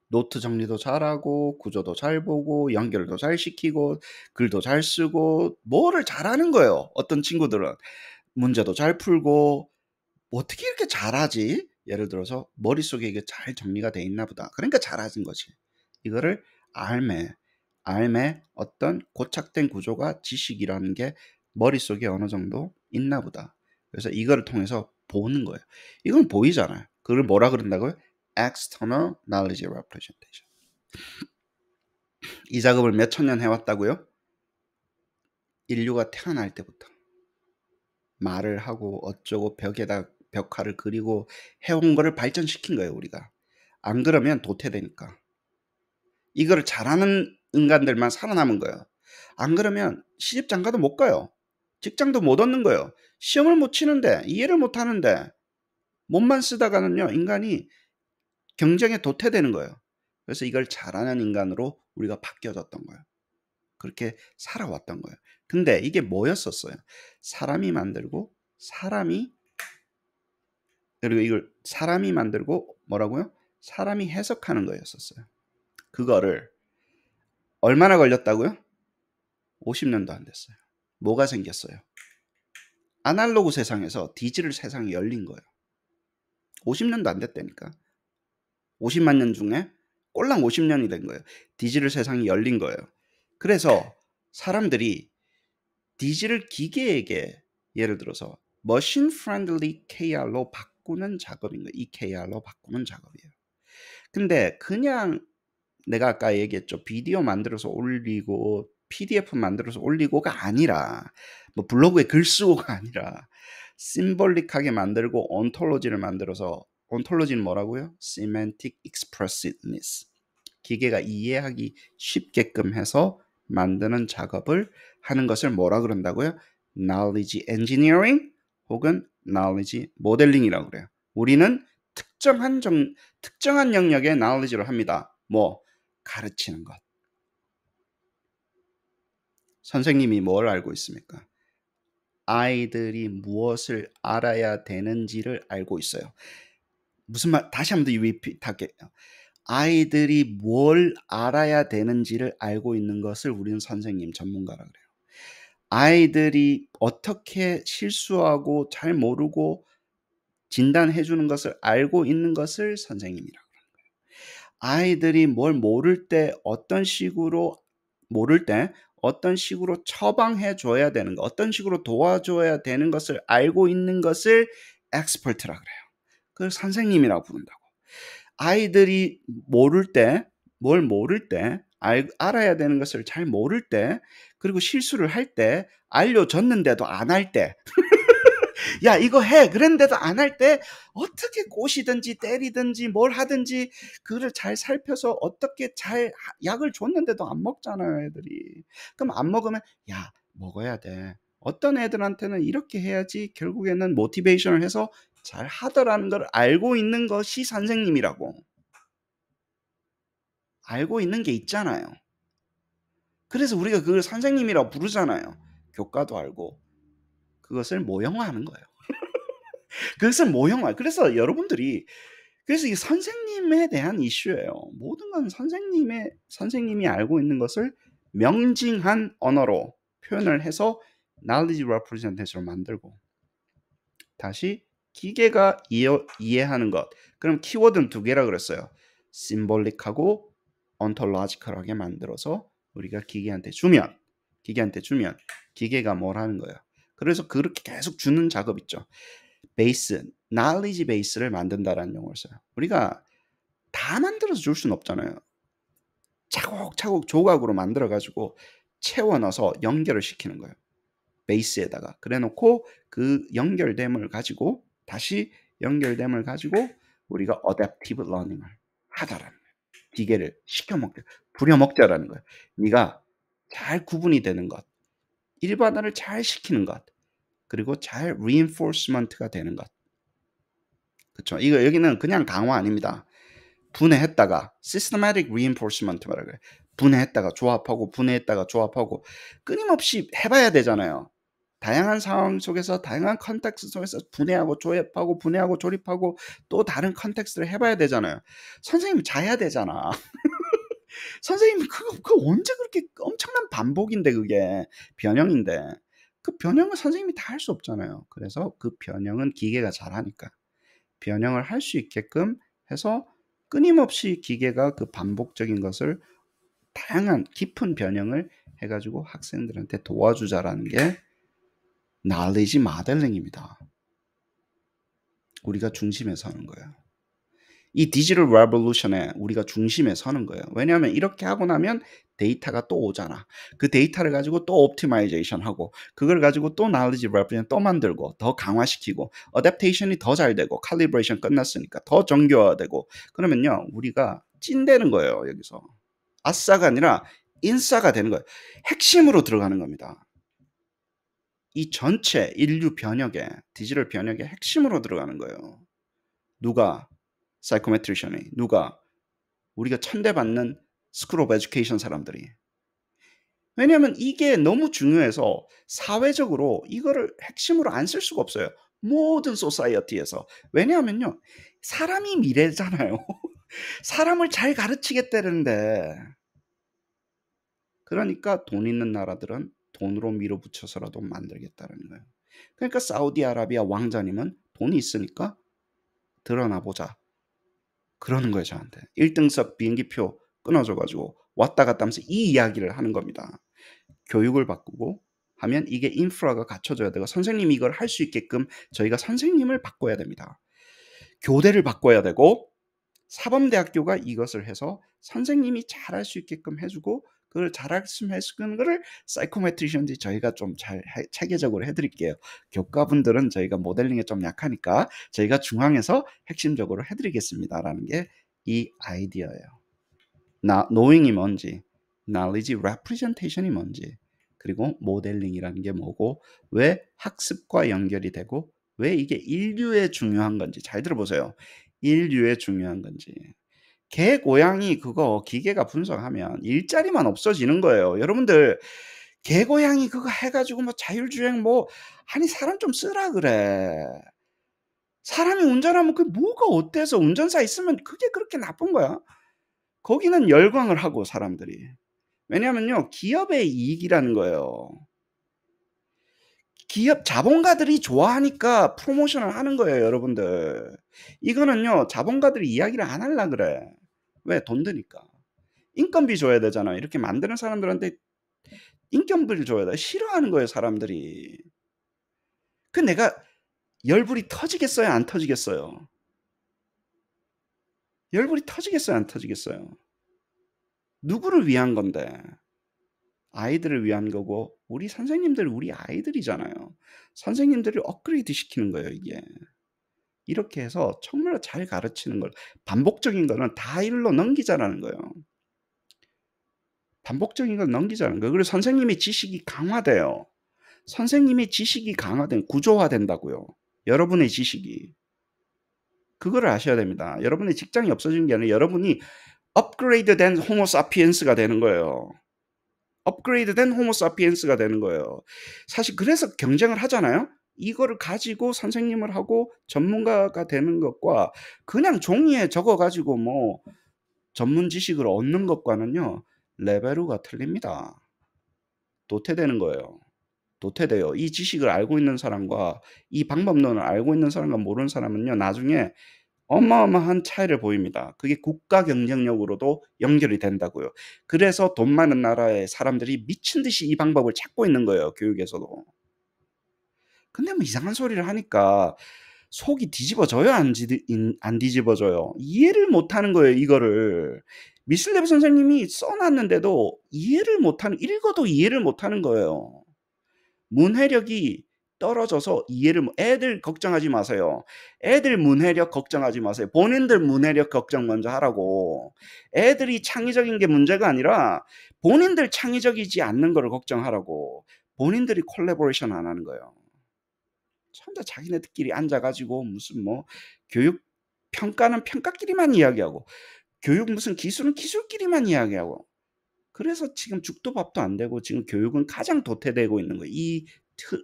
노트 정리도 잘하고 구조도 잘 보고 연결도 잘 시키고 글도 잘 쓰고 뭐를 잘하는 거예요. 어떤 친구들은 문제도 잘 풀고 어떻게 이렇게 잘하지? 예를 들어서 머릿속에 이게 잘 정리가 돼 있나 보다. 그러니까 잘하는 거지. 이거를 알매 어떤 고착된 구조가 지식이라는 게 머릿속에 어느 정도 있나 보다. 그래서 이거를 통해서 보는 거예요. 이건 보이잖아요. 그걸 뭐라 그런다고요? external knowledge representation. 이 작업을 몇 천 년 해왔다고요? 인류가 태어날 때부터 말을 하고 어쩌고 벽에다 벽화를 그리고 해온 거를 발전시킨 거예요. 우리가. 안 그러면 도태되니까. 이거를 잘하는 인간들만 살아남은 거예요. 안 그러면 시집장가도 못 가요. 직장도 못 얻는 거예요. 시험을 못 치는데 이해를 못 하는데 몸만 쓰다가는요 인간이 경쟁에 도태되는 거예요. 그래서 이걸 잘하는 인간으로 우리가 바뀌어졌던 거예요. 그렇게 살아왔던 거예요. 근데 이게 뭐였었어요? 사람이 만들고 그리고 이걸 사람이 만들고 뭐라고요? 사람이 해석하는 거였었어요. 그거를 얼마나 걸렸다고요? 50년도 안 됐어요. 뭐가 생겼어요? 아날로그 세상에서 디지털 세상이 열린 거예요. 50년도 안 됐다니까. 50만 년 중에 꼴랑 50년이 된 거예요. 디지털 세상이 열린 거예요. 그래서 사람들이 디지털 기계에게 예를 들어서 머신 프렌들리 KR로 바꾸는 작업인 거예요. EKR로 바꾸는 작업이에요. 근데 그냥 내가 아까 얘기했죠. 비디오 만들어서 올리고 PDF 만들어서 올리고가 아니라 뭐 블로그에 글 쓰고가 아니라 심볼릭하게 만들고 온톨로지를 만들어서 온톨로지는 뭐라고요? Semantic Expressiveness. 기계가 이해하기 쉽게끔 해서 만드는 작업을 하는 것을 뭐라 그런다고요? Knowledge Engineering 혹은 Knowledge Modeling이라고 그래요. 우리는 특정한 영역의 knowledge를 합니다. 뭐 가르치는 것. 선생님이 뭘 알고 있습니까? 아이들이 무엇을 알아야 되는지를 알고 있어요. 무슨 말, 다시 한번 더 리피트 할게요. 아이들이 뭘 알아야 되는지를 알고 있는 것을 우리는 선생님, 전문가라 그래요. 아이들이 어떻게 실수하고 잘 모르고 진단해 주는 것을 알고 있는 것을 선생님이라고 그래요. 아이들이 뭘 모를 때 어떤 식으로 처방해 줘야 되는 거, 어떤 식으로 도와줘야 되는 것을 알고 있는 것을 엑스퍼트라 그래요. 그걸 선생님이라고 부른다고. 아이들이 뭘 모를 때, 알아야 되는 것을 잘 모를 때, 그리고 실수를 할 때, 알려줬는데도 안 할 때, 야 이거 해 그랬는데도 안 할 때 어떻게 꼬시든지 때리든지 뭘 하든지 그를 잘 살펴서 어떻게 잘 약을 줬는데도 안 먹잖아요 애들이. 그럼 안 먹으면 야 먹어야 돼. 어떤 애들한테는 이렇게 해야지 결국에는 모티베이션을 해서 잘 하더라는 걸 알고 있는 것이 선생님이라고. 알고 있는 게 있잖아요. 그래서 우리가 그걸 선생님이라고 부르잖아요. 교과도 알고 그것을 모형화하는 거예요. 그것을 모형화. 그래서 여러분들이 그래서 이 선생님에 대한 이슈예요. 모든 건 선생님이 알고 있는 것을 명징한 언어로 표현을 해서 knowledge representation을 만들고 다시 기계가 이해하는 것. 그럼 키워드는 두 개라 그랬어요. 심볼릭하고 ontological하게 만들어서 우리가 기계한테 주면 기계가 뭘 하는 거예요. 그래서 그렇게 계속 주는 작업 있죠. 베이스, knowledge 베이스를 만든다라는 용어를 써요. 우리가 다 만들어서 줄 수는 없잖아요. 차곡차곡 조각으로 만들어가지고 채워 넣어서 연결을 시키는 거예요. 베이스에다가. 그래 놓고 그 연결됨을 가지고 우리가 adaptive learning을 하다라는 거예요. 기계를 부려먹자라는 거예요. 네가 잘 구분이 되는 것, 일반화를 잘 시키는 것, 그리고 잘 reinforcement가 되는 것. 그렇죠. 이거 여기는 그냥 강화 아닙니다. 분해했다가 systematic reinforcement 말하고요. 분해했다가 조합하고 끊임없이 해봐야 되잖아요. 다양한 상황 속에서 다양한 컨텍스트 속에서 분해하고 조립하고 또 다른 컨텍스트를 해봐야 되잖아요. 선생님 자야 되잖아. 선생님 그거 언제 그렇게 엄청난 반복인데 그게 변형인데 그 변형을 선생님이 다 할 수 없잖아요. 그래서 그 변형은 기계가 잘하니까 변형을 할 수 있게끔 해서 끊임없이 기계가 그 반복적인 것을 다양한 깊은 변형을 해가지고 학생들한테 도와주자라는 게 knowledge modeling입니다. 우리가 중심에 서는 거예요. 이 디지털 레볼루션에 우리가 중심에 서는 거예요. 왜냐하면 이렇게 하고 나면 데이터가 또 오잖아. 그 데이터를 가지고 또 옵티마이제이션 하고 그걸 가지고 또 knowledge represent 또 만들고 더 강화시키고 어댑테이션이 더 잘 되고 칼리브레이션 끝났으니까 더 정교화되고 그러면요 우리가 찐되는 거예요. 여기서 아싸가 아니라 인싸가 되는 거예요. 핵심으로 들어가는 겁니다. 이 전체 인류 변혁에 디지털 변혁의 핵심으로 들어가는 거예요. 누가 사이코메트리션이 누가 우리가 천대받는 스쿨 오브 에듀케이션 사람들이. 왜냐하면 이게 너무 중요해서 사회적으로 이거를 핵심으로 안 쓸 수가 없어요. 모든 소사이어티에서. 왜냐하면요. 사람이 미래잖아요. 사람을 잘 가르치겠다는데. 그러니까 돈 있는 나라들은 돈으로 밀어붙여서라도 만들겠다는 거예요. 그러니까 사우디아라비아 왕자님은 돈이 있으니까 드러나 보자. 그러는 거예요, 저한테. 1등석 비행기표 끊어줘가지고 왔다 갔다 하면서 이 이야기를 하는 겁니다. 교육을 바꾸고 하면 이게 인프라가 갖춰져야 되고 선생님이 이걸 할 수 있게끔 저희가 선생님을 바꿔야 됩니다. 교대를 바꿔야 되고 사범대학교가 이것을 해서 선생님이 잘할 수 있게끔 해주고 그걸 잘할 수 있는 거를 사이코메트리션들이 저희가 좀 잘 체계적으로 해드릴게요. 교과분들은 저희가 모델링에 좀 약하니까 저희가 중앙에서 핵심적으로 해드리겠습니다라는 게 이 아이디어예요. knowing이 뭔지, knowledge representation이 뭔지, 그리고 모델링이라는 게 뭐고 왜 학습과 연결이 되고 왜 이게 인류에 중요한 건지 잘 들어보세요. 인류에 중요한 건지. 개, 고양이 그거 기계가 분석하면 일자리만 없어지는 거예요. 여러분들 개, 고양이 그거 해가지고 뭐 자율주행 뭐 아니 사람 좀 쓰라 그래. 사람이 운전하면 그 뭐가 어때서 운전사 있으면 그게 그렇게 나쁜 거야. 거기는 열광을 하고 사람들이. 왜냐면요. 기업의 이익이라는 거예요. 기업 자본가들이 좋아하니까 프로모션을 하는 거예요, 여러분들. 이거는요. 자본가들이 이야기를 안 하려 그래. 왜? 돈 드니까. 인건비 줘야 되잖아. 이렇게 만드는 사람들한테 인건비를 줘야 돼. 싫어하는 거예요, 사람들이. 그 내가 열불이 터지겠어요, 안 터지겠어요? 열불이 터지겠어요, 안 터지겠어요? 누구를 위한 건데? 아이들을 위한 거고 우리 선생님들 우리 아이들이잖아요. 선생님들을 업그레이드 시키는 거예요, 이게. 이렇게 해서 정말 잘 가르치는 걸 반복적인 거는 다 일로 넘기자라는 거예요. 반복적인 걸 넘기자는 거예요. 그리고 선생님의 지식이 강화돼요. 선생님의 지식이 강화된 구조화된다고요. 여러분의 지식이. 그거를 아셔야 됩니다. 여러분의 직장이 없어지는 게 아니라 여러분이 업그레이드된 호모사피엔스가 되는 거예요. 업그레이드된 호모사피엔스가 되는 거예요. 사실 그래서 경쟁을 하잖아요. 이거를 가지고 선생님을 하고 전문가가 되는 것과 그냥 종이에 적어 가지고 뭐 전문 지식을 얻는 것과는요. 레벨우가 틀립니다. 도태되는 거예요. 도태돼요. 이 지식을 알고 있는 사람과 이 방법론을 알고 있는 사람과 모르는 사람은요. 나중에 어마어마한 차이를 보입니다. 그게 국가 경쟁력으로도 연결이 된다고요. 그래서 돈 많은 나라의 사람들이 미친 듯이 이 방법을 찾고 있는 거예요, 교육에서도. 근데 뭐 이상한 소리를 하니까 속이 뒤집어져요, 안 뒤집어져요? 이해를 못 하는 거예요, 이거를. 미술랩 선생님이 써놨는데도 이해를 못 하는, 읽어도 이해를 못 하는 거예요. 문해력이 떨어져서 이해를 애들 걱정하지 마세요. 애들 문해력 걱정하지 마세요. 본인들 문해력 걱정 먼저 하라고. 애들이 창의적인 게 문제가 아니라 본인들 창의적이지 않는 거를 걱정하라고. 본인들이 콜라보레이션 안 하는 거예요. 참 다 자기네들끼리 앉아가지고 무슨 뭐 교육 평가는 평가끼리만 이야기하고 교육 무슨 기술은 기술끼리만 이야기하고 그래서 지금 죽도 밥도 안 되고 지금 교육은 가장 도태되고 있는 거예요. 이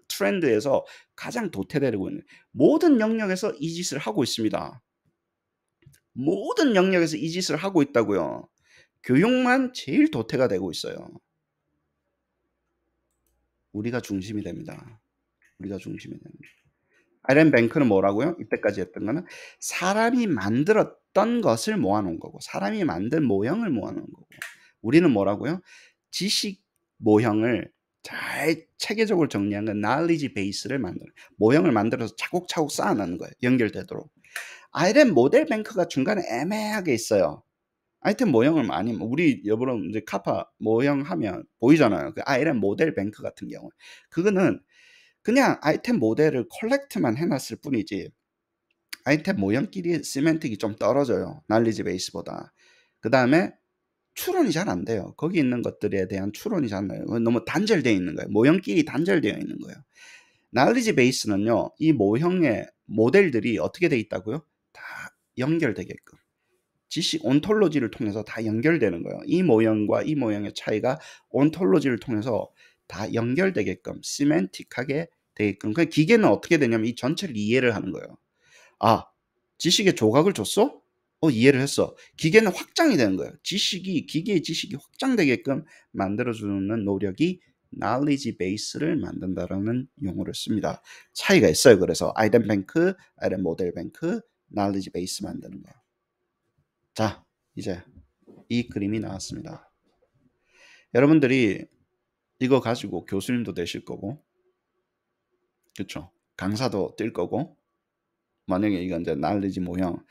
트렌드에서 가장 도태되고 있는 모든 영역에서 이 짓을 하고 있습니다. 모든 영역에서 이 짓을 하고 있다고요. 교육만 제일 도태가 되고 있어요. 우리가 중심이 됩니다. 우리가 중심이 됩니다. 아이엠 뱅크는 뭐라고요? 이때까지 했던 거는 사람이 만들었던 것을 모아놓은 거고 사람이 만든 모형을 모아놓은 거고 우리는 뭐라고요? 지식 모형을 잘 체계적으로 정리한 건 knowledge base를 만드는 모형을 만들어서 차곡차곡 쌓아놓는 거예요. 연결되도록. 아이엠 모델 뱅크가 중간에 애매하게 있어요. 아이템 모형을 많이 우리 여러분 이제 카파 모형 하면 보이잖아요. 그 아이엠 모델 뱅크 같은 경우 그거는 그냥 아이템 모델을 컬렉트만 해놨을 뿐이지 아이템 모형끼리 시멘틱이 좀 떨어져요. 날리지 베이스보다. 그 다음에 추론이 잘 안 돼요. 거기 있는 것들에 대한 추론이 잘 안 돼요. 너무 단절되어 있는 거예요. 모형끼리 단절되어 있는 거예요. 날리지 베이스는요. 이 모형의 모델들이 어떻게 돼 있다고요? 다 연결되게끔. 지식 온톨로지를 통해서 다 연결되는 거예요. 이 모형과 이 모형의 차이가 온톨로지를 통해서 다 연결되게끔 시멘틱하게 되게끔. 그 기계는 어떻게 되냐면 이 전체를 이해를 하는 거예요. 아, 지식의 조각을 줬어? 이해를 했어. 기계는 확장이 되는 거예요. 기계의 지식이 확장되게끔 만들어주는 노력이 knowledge base를 만든다라는 용어를 씁니다. 차이가 있어요. 그래서 아이덴 뱅크, 아이덴 모델 뱅크, knowledge base 만드는 거예요. 자, 이제 이 그림이 나왔습니다. 여러분들이 이거 가지고 교수님도 되실 거고, 그쵸? 강사도 뛸 거고, 만약에 이건 이제 knowledge 모형,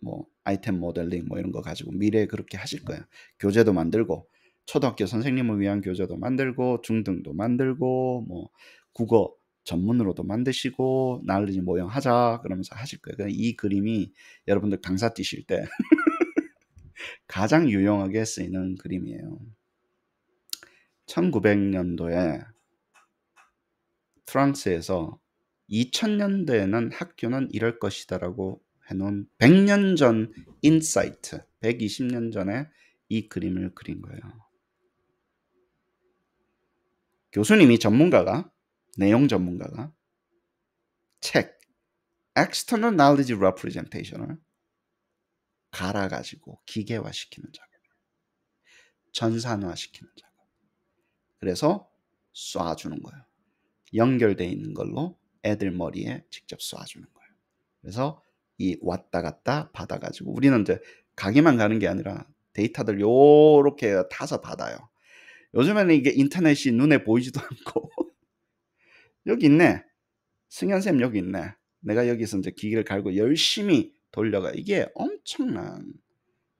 뭐 아이템 모델링 뭐 이런 거 가지고 미래에 그렇게 하실 거예요. 교재도 만들고, 초등학교 선생님을 위한 교재도 만들고, 중등도 만들고, 뭐 국어 전문으로도 만드시고, knowledge 모형 하자 그러면서 하실 거예요. 이 그림이 여러분들 강사 뛰실 때 가장 유용하게 쓰이는 그림이에요. 1900년도에 프랑스에서 2000년대에는 학교는 이럴 것이다라고 해놓은 100년 전 인사이트, 120년 전에 이 그림을 그린 거예요. 교수님이 전문가가, 내용 전문가가 책 External Knowledge Representation을 갈아가지고 기계화시키는 작업, 전산화시키는 작업. 그래서 쏴주는 거예요. 연결되어 있는 걸로 애들 머리에 직접 쏴주는 거예요. 그래서 이 왔다 갔다 받아가지고 우리는 이제 가게만 가는 게 아니라 데이터들 요렇게 타서 받아요. 요즘에는 이게 인터넷이 눈에 보이지도 않고 여기 있네. 승현쌤 여기 있네. 내가 여기서 이제 기계를 갈고 열심히 돌려가. 이게 엄청난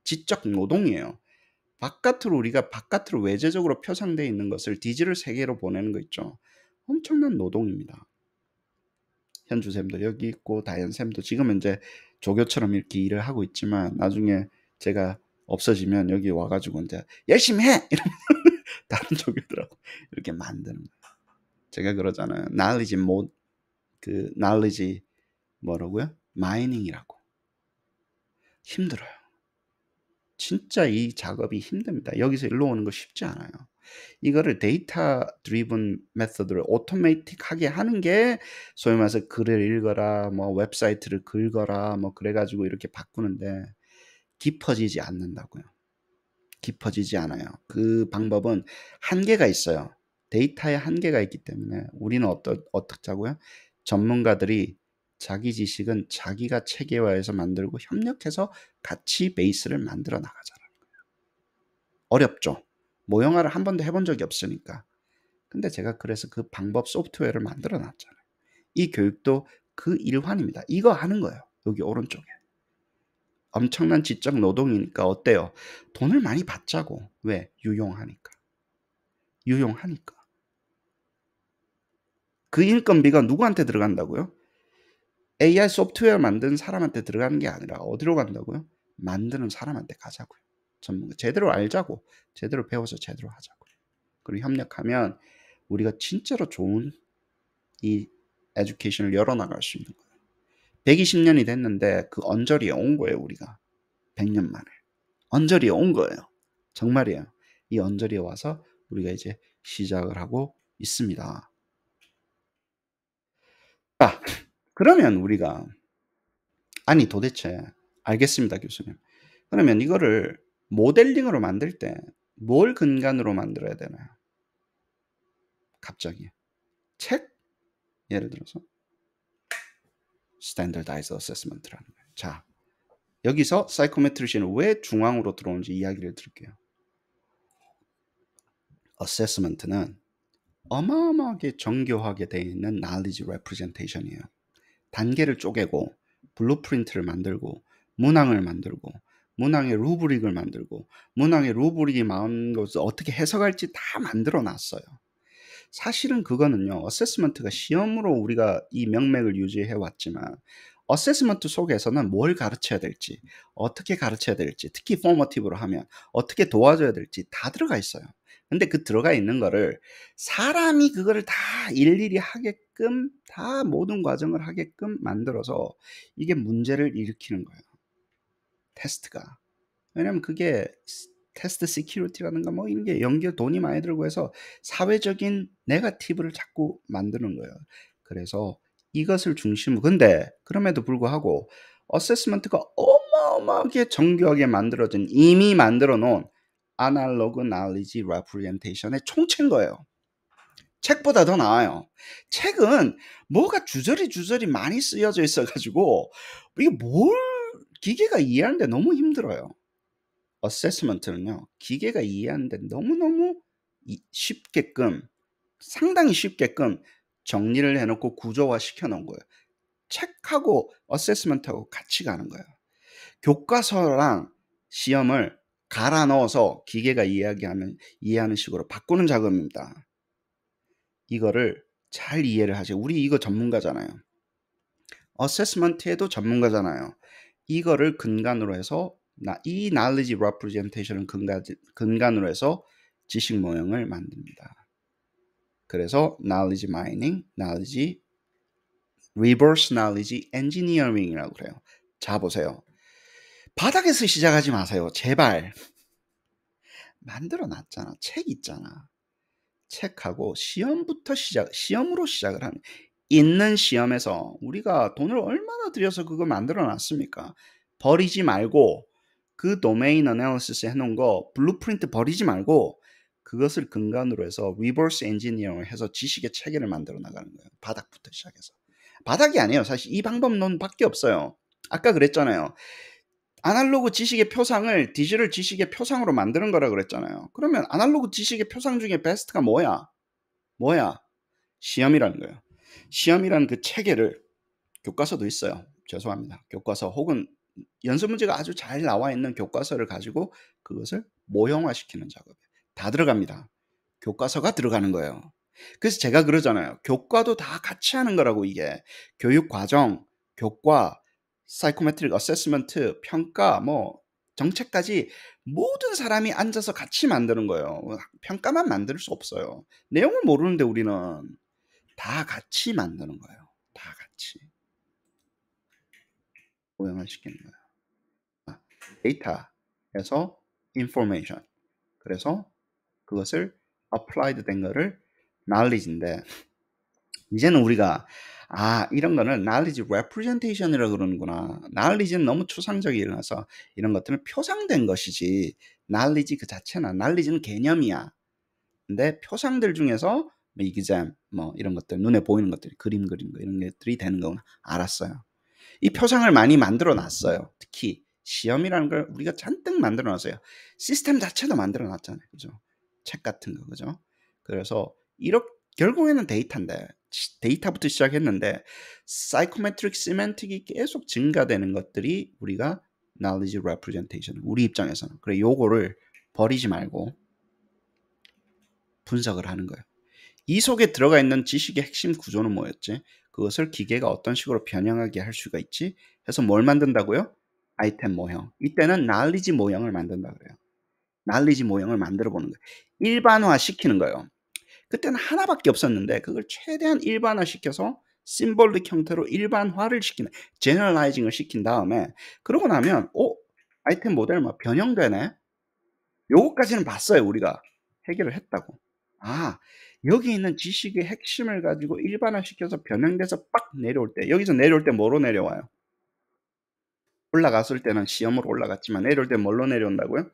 지적 노동이에요. 바깥으로 우리가 바깥으로 외재적으로 표상되어 있는 것을 디지털 세계로 보내는 거 있죠. 엄청난 노동입니다. 현주쌤도 여기 있고 다현쌤도 지금은 이제 조교처럼 이렇게 일을 하고 있지만 나중에 제가 없어지면 여기 와가지고 이제 열심히 해! 이러면 다른 조교들하고 이렇게 만드는 거예요. 제가 그러잖아요. knowledge 뭐라고요? 마이닝이라고. 힘들어요. 진짜 이 작업이 힘듭니다. 여기서 일로 오는 거 쉽지 않아요. 이거를 데이터 드리븐 메서드를 오토매틱하게 하는 게 소위 말해서 글을 읽어라, 뭐 웹사이트를 긁어라, 뭐 그래가지고 이렇게 바꾸는데 깊어지지 않는다고요. 깊어지지 않아요. 그 방법은 한계가 있어요. 데이터에 한계가 있기 때문에 우리는 어떻자고요? 전문가들이 자기 지식은 자기가 체계화해서 만들고 협력해서 같이 베이스를 만들어 나가잖아요. 어렵죠. 모형화를 한 번도 해본 적이 없으니까. 근데 제가 그래서 그 방법 소프트웨어를 만들어 놨잖아요. 이 교육도 그 일환입니다. 이거 하는 거예요. 여기 오른쪽에. 엄청난 지적 노동이니까 어때요? 돈을 많이 받자고. 왜? 유용하니까. 유용하니까. 그 인건비가 누구한테 들어간다고요? AI 소프트웨어 만든 사람한테 들어가는 게 아니라 어디로 간다고요? 만드는 사람한테 가자고요. 전문가. 제대로 알자고. 제대로 배워서 제대로 하자고요. 그리고 협력하면 우리가 진짜로 좋은 이 에듀케이션을 열어나갈 수 있는 거예요. 120년이 됐는데 그 언저리에 온 거예요. 우리가 100년 만에 언저리에 온 거예요. 정말이에요. 이 언저리에 와서 우리가 이제 시작을 하고 있습니다. 자, 그러면 우리가 아니 도대체 알겠습니다, 교수님. 그러면 이거를 모델링으로 만들 때 뭘 근간으로 만들어야 되나요? 갑자기 책? 예를 들어서 Standardized Assessment라는 거예요. 자, 여기서 사이코메트리시는 왜 중앙으로 들어오는지 이야기를 드릴게요. Assessment는 어마어마하게 정교하게 되어 있는 knowledge representation이에요. 단계를 쪼개고 블루프린트를 만들고 문항을 만들고 문항의 루브릭을 만들고 문항의 루브릭이 마음 것을 어떻게 해석할지 다 만들어 놨어요. 사실은 그거는요. 어세스먼트가 시험으로 우리가 이 명맥을 유지해 왔지만 어세스먼트 속에서는 뭘 가르쳐야 될지 어떻게 가르쳐야 될지 특히 포머티브로 하면 어떻게 도와줘야 될지 다 들어가 있어요. 근데 그 들어가 있는 거를 사람이 그거를 다 일일이 하게끔 다 모든 과정을 하게끔 만들어서 이게 문제를 일으키는 거예요. 테스트가. 왜냐면 그게 테스트 시큐리티라든가 뭐 이런 게 연결 돈이 많이 들고 해서 사회적인 네거티브를 자꾸 만드는 거예요. 그래서 이것을 중심으로 근데 그럼에도 불구하고 어세스먼트가 어마어마하게 정교하게 만들어진 이미 만들어 놓은 아날로그 knowledge representation의 총체인 거예요. 책보다 더 나아요. 책은 뭐가 주저리 많이 쓰여져 있어 가지고 이게 뭘 기계가 이해하는데 너무 힘들어요. 어세스먼트는요. 기계가 이해하는데 너무너무 쉽게끔 상당히 쉽게끔 정리를 해 놓고 구조화 시켜 놓은 거예요. 책하고 어세스먼트하고 같이 가는 거예요. 교과서랑 시험을 갈아 넣어서 기계가 이해하는 식으로 바꾸는 작업입니다. 이거를 잘 이해를 하세요. 우리 이거 전문가잖아요. 어세스먼트에도 전문가잖아요. 이거를 근간으로 해서 이 knowledge representation을 근간으로 해서 지식 모형을 만듭니다. 그래서 knowledge mining, knowledge reverse knowledge engineering이라고 그래요. 자 보세요. 바닥에서 시작하지 마세요. 제발. 만들어 놨잖아. 책 있잖아. 책하고 시험으로 시작을 하는 있는 시험에서 우리가 돈을 얼마나 들여서 그거 만들어 놨습니까? 버리지 말고 그 도메인 어널리시스 해놓은 거 블루프린트 버리지 말고 그것을 근간으로 해서 리버스 엔지니어링을 해서 지식의 체계를 만들어 나가는 거예요. 바닥부터 시작해서. 바닥이 아니에요. 사실 이 방법론밖에 없어요. 아까 그랬잖아요. 아날로그 지식의 표상을 디지털 지식의 표상으로 만드는 거라 그랬잖아요. 그러면 아날로그 지식의 표상 중에 베스트가 뭐야? 시험이라는 거예요. 시험이라는 그 체계를 교과서도 있어요. 죄송합니다. 교과서 혹은 연습 문제가 아주 잘 나와 있는 교과서를 가지고 그것을 모형화시키는 작업이에요. 다 들어갑니다. 교과서가 들어가는 거예요. 그래서 제가 그러잖아요. 교과도 다 같이 하는 거라고 이게. 교육 과정, 교과, 사이코메트릭 어세스먼트, 평가, 뭐 정책까지 모든 사람이 앉아서 같이 만드는 거예요. 평가만 만들 수 없어요. 내용을 모르는데 우리는 다 같이 만드는 거예요. 다 같이. 모형을 시키는 거예요. 데이터에서 information. 그래서 그것을 applied 된 거를 knowledge인데 이제는 우리가 이런 거는 knowledge representation이라고 그러는구나. knowledge는 너무 추상적이라서 이런 것들은 표상된 것이지 knowledge 그 자체나 knowledge는 개념이야. 근데 표상들 중에서 exam 뭐 이런 것들 눈에 보이는 것들이 그림 그리는 거 이런 것들이 되는 건 알았어요. 이 표상을 많이 만들어 놨어요. 특히 시험이라는 걸 우리가 잔뜩 만들어 놨어요. 시스템 자체도 만들어 놨잖아요. 그죠? 책 같은 거, 그죠? 그래서 결국에는 데이터인데, 데이터부터 시작했는데, 사이코메트릭 시멘틱이 계속 증가되는 것들이 우리가 knowledge representation, 우리 입장에서는. 그래, 요거를 버리지 말고 분석을 하는 거예요. 이 속에 들어가 있는 지식의 핵심 구조는 뭐였지? 그것을 기계가 어떤 식으로 변형하게 할 수가 있지? 해서 뭘 만든다고요? 아이템 모형. 이때는 knowledge 모형을 만든다 그래요. knowledge 모형을 만들어 보는 거예요. 일반화 시키는 거예요. 그때는 하나밖에 없었는데 그걸 최대한 일반화 시켜서 심볼릭 형태로 일반화를 시키는 제너럴라이징을 시킨 다음에 그러고 나면 아이템 모델 막 변형되네. 요거까지는 봤어요. 우리가 해결을 했다고. 여기 있는 지식의 핵심을 가지고 일반화시켜서 변형돼서 빡 내려올 때 여기서 내려올 때 뭐로 내려와요? 올라갔을 때는 시험으로 올라갔지만 내려올 때 뭘로 내려온다고요?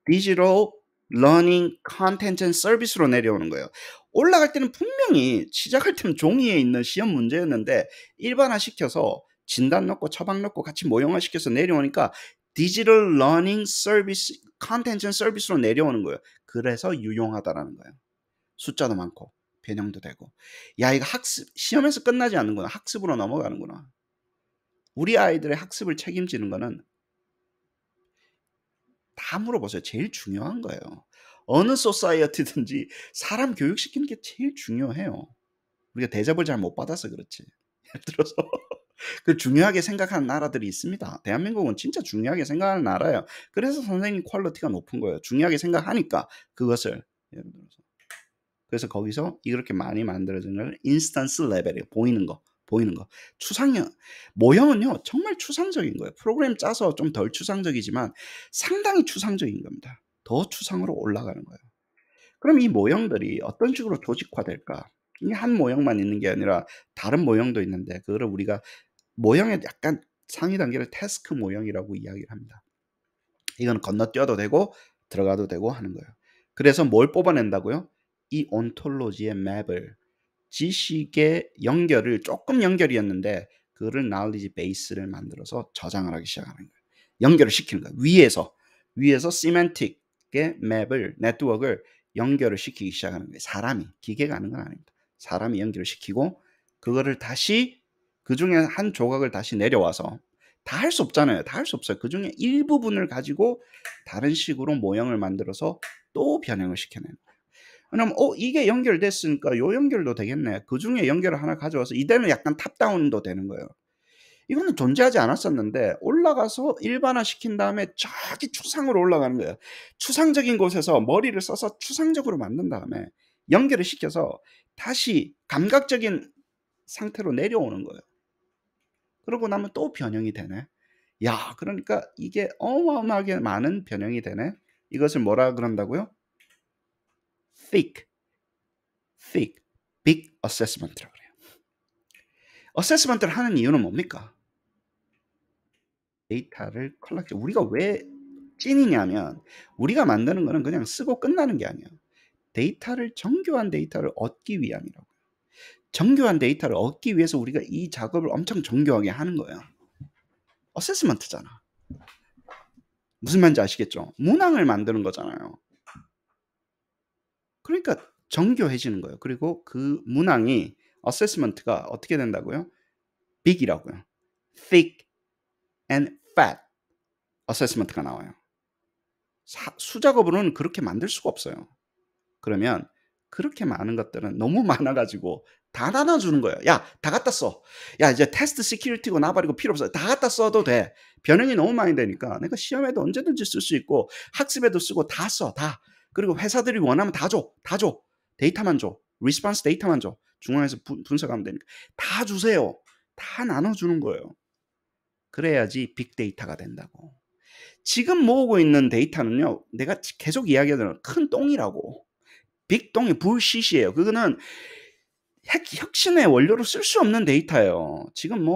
디지털 러닝 컨텐츠 앤 서비스로 내려오는 거예요. 올라갈 때는 분명히 시작할 때는 종이에 있는 시험 문제였는데 일반화시켜서 진단 넣고 처방 넣고 같이 모형화시켜서 내려오니까 디지털 러닝 서비스 컨텐츠 앤 서비스로 내려오는 거예요. 그래서 유용하다라는 거예요. 숫자도 많고 변형도 되고 이거 학습 시험에서 끝나지 않는구나. 학습으로 넘어가는구나. 우리 아이들의 학습을 책임지는 거는 다 물어보세요. 제일 중요한 거예요. 어느 소사이어티든지 사람 교육시키는 게 제일 중요해요. 우리가 대접을 잘 못 받아서 그렇지. 예를 들어서 그 중요하게 생각하는 나라들이 있습니다. 대한민국은 진짜 중요하게 생각하는 나라예요. 그래서 선생님 퀄리티가 높은 거예요. 중요하게 생각하니까 그것을 예를 들어서 그래서 거기서 이렇게 많이 만들어진 걸 인스턴스 레벨이에요. 보이는 거. 보이는 거. 추상형 모형은요 정말 추상적인 거예요. 프로그램 짜서 좀 덜 추상적이지만 상당히 추상적인 겁니다. 더 추상으로 올라가는 거예요. 그럼 이 모형들이 어떤 식으로 조직화될까? 이 한 모형만 있는 게 아니라 다른 모형도 있는데 그거를 우리가 모형의 약간 상위 단계를 태스크 모형이라고 이야기를 합니다. 이건 건너뛰어도 되고 들어가도 되고 하는 거예요. 그래서 뭘 뽑아낸다고요? 이 온톨로지의 맵을 지식의 연결을 조금 연결이었는데 그거를 knowledge base를 만들어서 저장을 하기 시작하는 거예요. 연결을 시키는 거예요. 위에서 semantic의 맵을 네트워크를 연결을 시키기 시작하는 거예요. 사람이 기계가 하는 건 아닙니다. 사람이 연결을 시키고 그거를 다시 그 중에 한 조각을 다시 내려와서 다 할 수 없잖아요. 다 할 수 없어요. 그 중에 일부분을 가지고 다른 식으로 모형을 만들어서 또 변형을 시켜내는 거예요. 그럼 이게 연결됐으니까 요 연결도 되겠네. 그 중에 연결을 하나 가져와서 이대는 약간 탑다운도 되는 거예요. 이거는 존재하지 않았었는데 올라가서 일반화 시킨 다음에 저기 추상으로 올라가는 거예요. 추상적인 곳에서 머리를 써서 추상적으로 만든 다음에 연결을 시켜서 다시 감각적인 상태로 내려오는 거예요. 그러고 나면 또 변형이 되네. 야, 그러니까 이게 어마어마하게 많은 변형이 되네. 이것을 뭐라 그런다고요? thick, big assessment라고 그래요. 어세스먼트를 하는 이유는 뭡니까? 데이터를 컬렉트. 우리가 왜 찐이냐면 우리가 만드는 거는 그냥 쓰고 끝나는 게 아니에요. 정교한 데이터를 얻기 위함이라고요. 정교한 데이터를 얻기 위해서 우리가 이 작업을 엄청 정교하게 하는 거예요. 어세스먼트잖아. 무슨 말인지 아시겠죠? 문항을 만드는 거잖아요. 그러니까 정교해지는 거예요. 그리고 그 문항이 어세스먼트가 어떻게 된다고요? big이라고요. thick and fat 어세스먼트가 나와요. 수작업으로는 그렇게 만들 수가 없어요. 그러면 그렇게 많은 것들은 너무 많아가지고 다 나눠주는 거예요. 야, 다 갖다 써. 야, 이제 테스트 시큐리티고 나발이고 필요 없어. 다 갖다 써도 돼. 변형이 너무 많이 되니까 내가 시험에도 언제든지 쓸 수 있고 학습에도 쓰고 다 써. 다. 그리고 회사들이 원하면 다 줘. 다 줘. 데이터만 줘. 리스폰스 데이터만 줘. 중앙에서 분석하면 되니까. 다 주세요. 다 나눠주는 거예요. 그래야지 빅데이터가 된다고. 지금 모으고 있는 데이터는요. 내가 계속 이야기하는 큰 똥이라고. 빅똥이 불시시예요. 그거는 혁신의 원료로 쓸 수 없는 데이터예요. 지금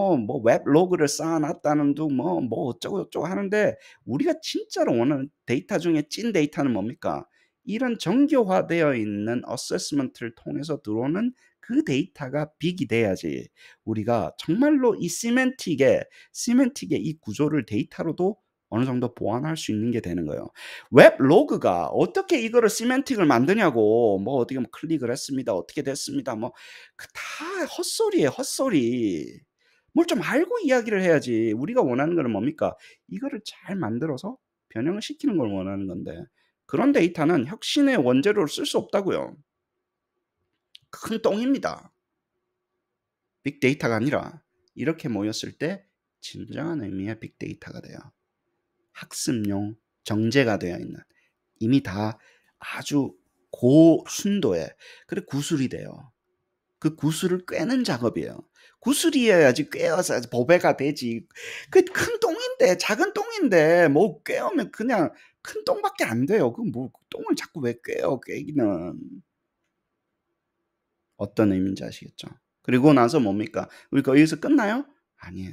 웹 로그를 쌓아놨다는 둥 뭐 어쩌고 저쩌고 하는데 우리가 진짜로 원하는 데이터 중에 찐 데이터는 뭡니까? 이런 정교화되어 있는 어세스먼트를 통해서 들어오는 그 데이터가 빅이 돼야지 우리가 정말로 이 시멘틱의 이 구조를 데이터로도 어느 정도 보완할 수 있는 게 되는 거예요. 웹 로그가 어떻게 이거를 시멘틱을 만드냐고 뭐 어떻게 클릭을 했습니다. 어떻게 됐습니다. 뭐 다 헛소리예요. 헛소리. 뭘 좀 알고 이야기를 해야지. 우리가 원하는 거는 뭡니까? 이거를 잘 만들어서 변형을 시키는 걸 원하는 건데 그런 데이터는 혁신의 원재료로 쓸 수 없다고요. 큰 똥입니다. 빅데이터가 아니라 이렇게 모였을 때 진정한 의미의 빅데이터가 돼요. 학습용 정제가 되어 있는 이미 다 아주 고순도의 그래 구술이 돼요. 그 구슬을 꿰는 작업이에요. 구슬이어야지 꿰어서 보배가 되지. 그 큰 똥인데 작은 똥인데 뭐 꿰으면 그냥 큰 똥밖에 안 돼요. 그 뭐 똥을 자꾸 왜 꿰어 꿰기는. 어떤 의미인지 아시겠죠? 그리고 나서 뭡니까? 우리 거기서 끝나요? 아니에요.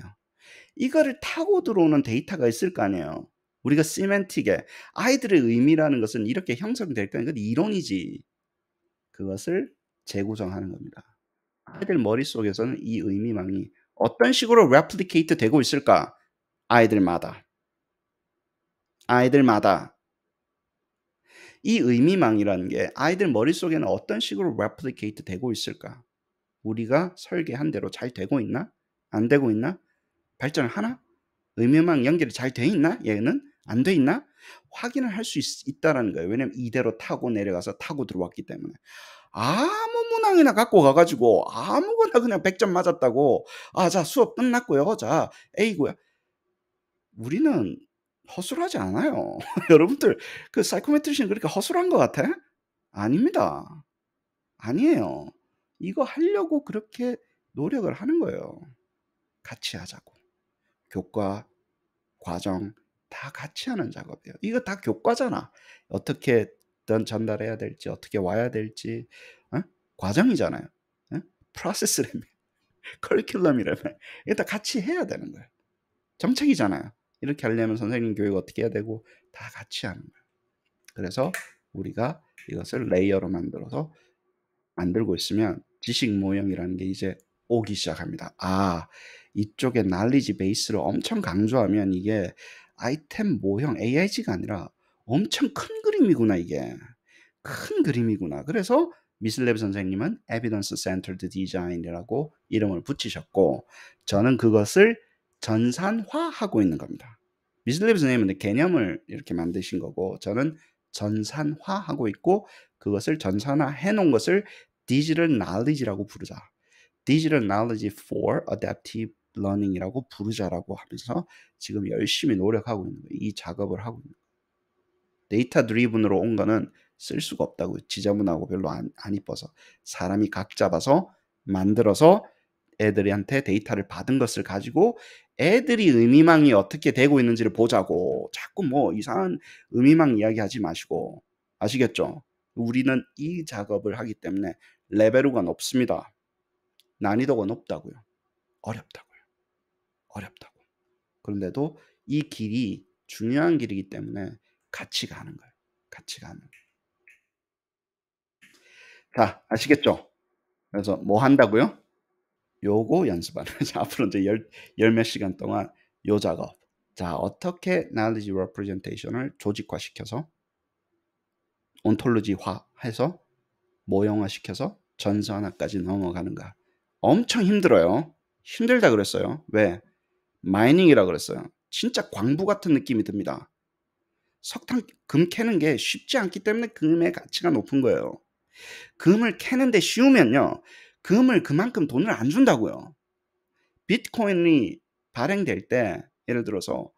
이거를 타고 들어오는 데이터가 있을 거 아니에요. 우리가 시멘틱에 아이들의 의미라는 것은 이렇게 형성될 거니까 이론이지. 그것을 재구성하는 겁니다. 아이들 머릿속에서는 이 의미망이 어떤 식으로 replicate 되고 있을까? 아이들마다. 이 의미망이라는 게 아이들 머릿속에는 어떤 식으로 replicate 되고 있을까? 우리가 설계한 대로 잘 되고 있나? 안 되고 있나? 발전을 하나? 의미망 연결이 잘 돼 있나? 얘는 안 돼 있나? 확인을 할 수 있다라는 거예요. 왜냐면 이대로 타고 내려가서 타고 들어왔기 때문에. 아무 문항이나 갖고 가가지고 아무거나 그냥 100점 맞았다고 자 수업 끝났고요. 자 A고요. 우리는 허술하지 않아요. 여러분들 그 사이코메트리시는 그렇게 허술한 것 같아? 아닙니다. 아니에요. 이거 하려고 그렇게 노력을 하는 거예요. 같이 하자고. 교과, 과정 다 같이 하는 작업이에요. 이거 다 교과잖아. 어떻게 전달해야 될지, 어떻게 와야 될지, 어? 과정이잖아요. 어? 프로세스라며, 커리큘럼이라며. 이거 다 같이 해야 되는 거예요. 정책이잖아요. 이렇게 하려면 선생님 교육 어떻게 해야 되고 다 같이 하는 거예요. 그래서 우리가 이것을 레이어로 만들고 있으면 지식 모형이라는 게 이제 오기 시작합니다. 아, 이쪽에 knowledge 베이스를 엄청 강조하면 이게 아이템 모형 AIG가 아니라 엄청 큰 그림이구나. 이게 큰 그림이구나. 그래서 미슬랩 선생님은 Evidence Centered Design이라고 이름을 붙이셨고, 저는 그것을 전산화하고 있는 겁니다. 미슬랩 선생님은 개념을 이렇게 만드신 거고, 저는 전산화하고 있고, 그것을 전산화해 놓은 것을 Digital Knowledge라고 부르자. Digital Knowledge for Adaptive Learning이라고 부르자라고 하면서 지금 열심히 노력하고 있는 거예요. 이 작업을 하고 있는 거예요. 데이터 드리븐으로 온 거는 쓸 수가 없다고요. 지저분하고 별로 안 이뻐서. 사람이 각 잡아서 만들어서 애들한테 데이터를 받은 것을 가지고 애들이 의미망이 어떻게 되고 있는지를 보자고. 자꾸 뭐 이상한 의미망 이야기하지 마시고. 아시겠죠? 우리는 이 작업을 하기 때문에 레벨이 높습니다. 난이도가 높다고요. 어렵다고요. 어렵다고. 그런데도 이 길이 중요한 길이기 때문에 같이 가는 거예요. 같이 가는 거예요. 자, 아시겠죠? 그래서 뭐 한다고요? 요거 연습하는 거죠. 앞으로 이제 열 몇 시간 동안 요 작업. 자, 어떻게 knowledge representation을 조직화시켜서 온톨로지화해서 모형화시켜서 전산화까지 넘어가는가. 엄청 힘들어요. 힘들다 그랬어요. 왜? 마이닝이라 그랬어요. 진짜 광부 같은 느낌이 듭니다. 석탄, 금 캐는 게 쉽지 않기 때문에 금의 가치가 높은 거예요. 금을 캐는데 쉬우면요, 금을 그만큼 돈을 안 준다고요. 비트코인이 발행될 때 예를 들어서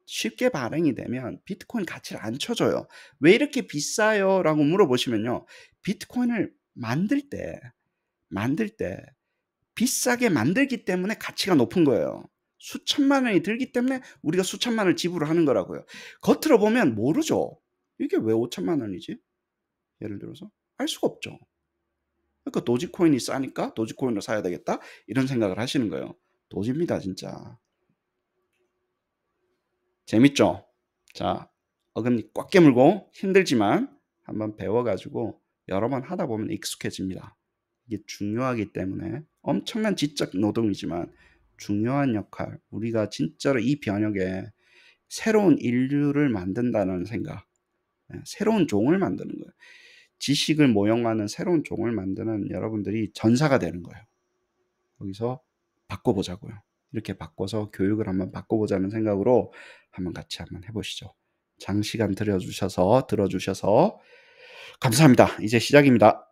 쉽게 발행이 되면 비트코인 가치를 안 쳐줘요. 왜 이렇게 비싸요? 라고 물어보시면요, 비트코인을 만들 때 비싸게 만들기 때문에 가치가 높은 거예요. 수천만 원이 들기 때문에 우리가 수천만 원을 지불을 하는 거라고요. 겉으로 보면 모르죠. 이게 왜 5천만 원이지? 예를 들어서 알 수가 없죠. 그러니까 도지코인이 싸니까 도지코인을 사야 되겠다, 이런 생각을 하시는 거예요. 도지입니다 진짜. 재밌죠? 자, 어금니 꽉 깨물고 힘들지만 한번 배워가지고 여러 번 하다 보면 익숙해집니다. 이게 중요하기 때문에 엄청난 지적 노동이지만 중요한 역할, 우리가 진짜로 이 변혁에 새로운 인류를 만든다는 생각, 새로운 종을 만드는 거예요. 지식을 모형하는 새로운 종을 만드는 여러분들이 전사가 되는 거예요. 거기서 바꿔보자고요. 이렇게 바꿔서 교육을 한번 바꿔보자는 생각으로 한번 같이 한번 해보시죠. 장시간 들어주셔서 감사합니다. 이제 시작입니다.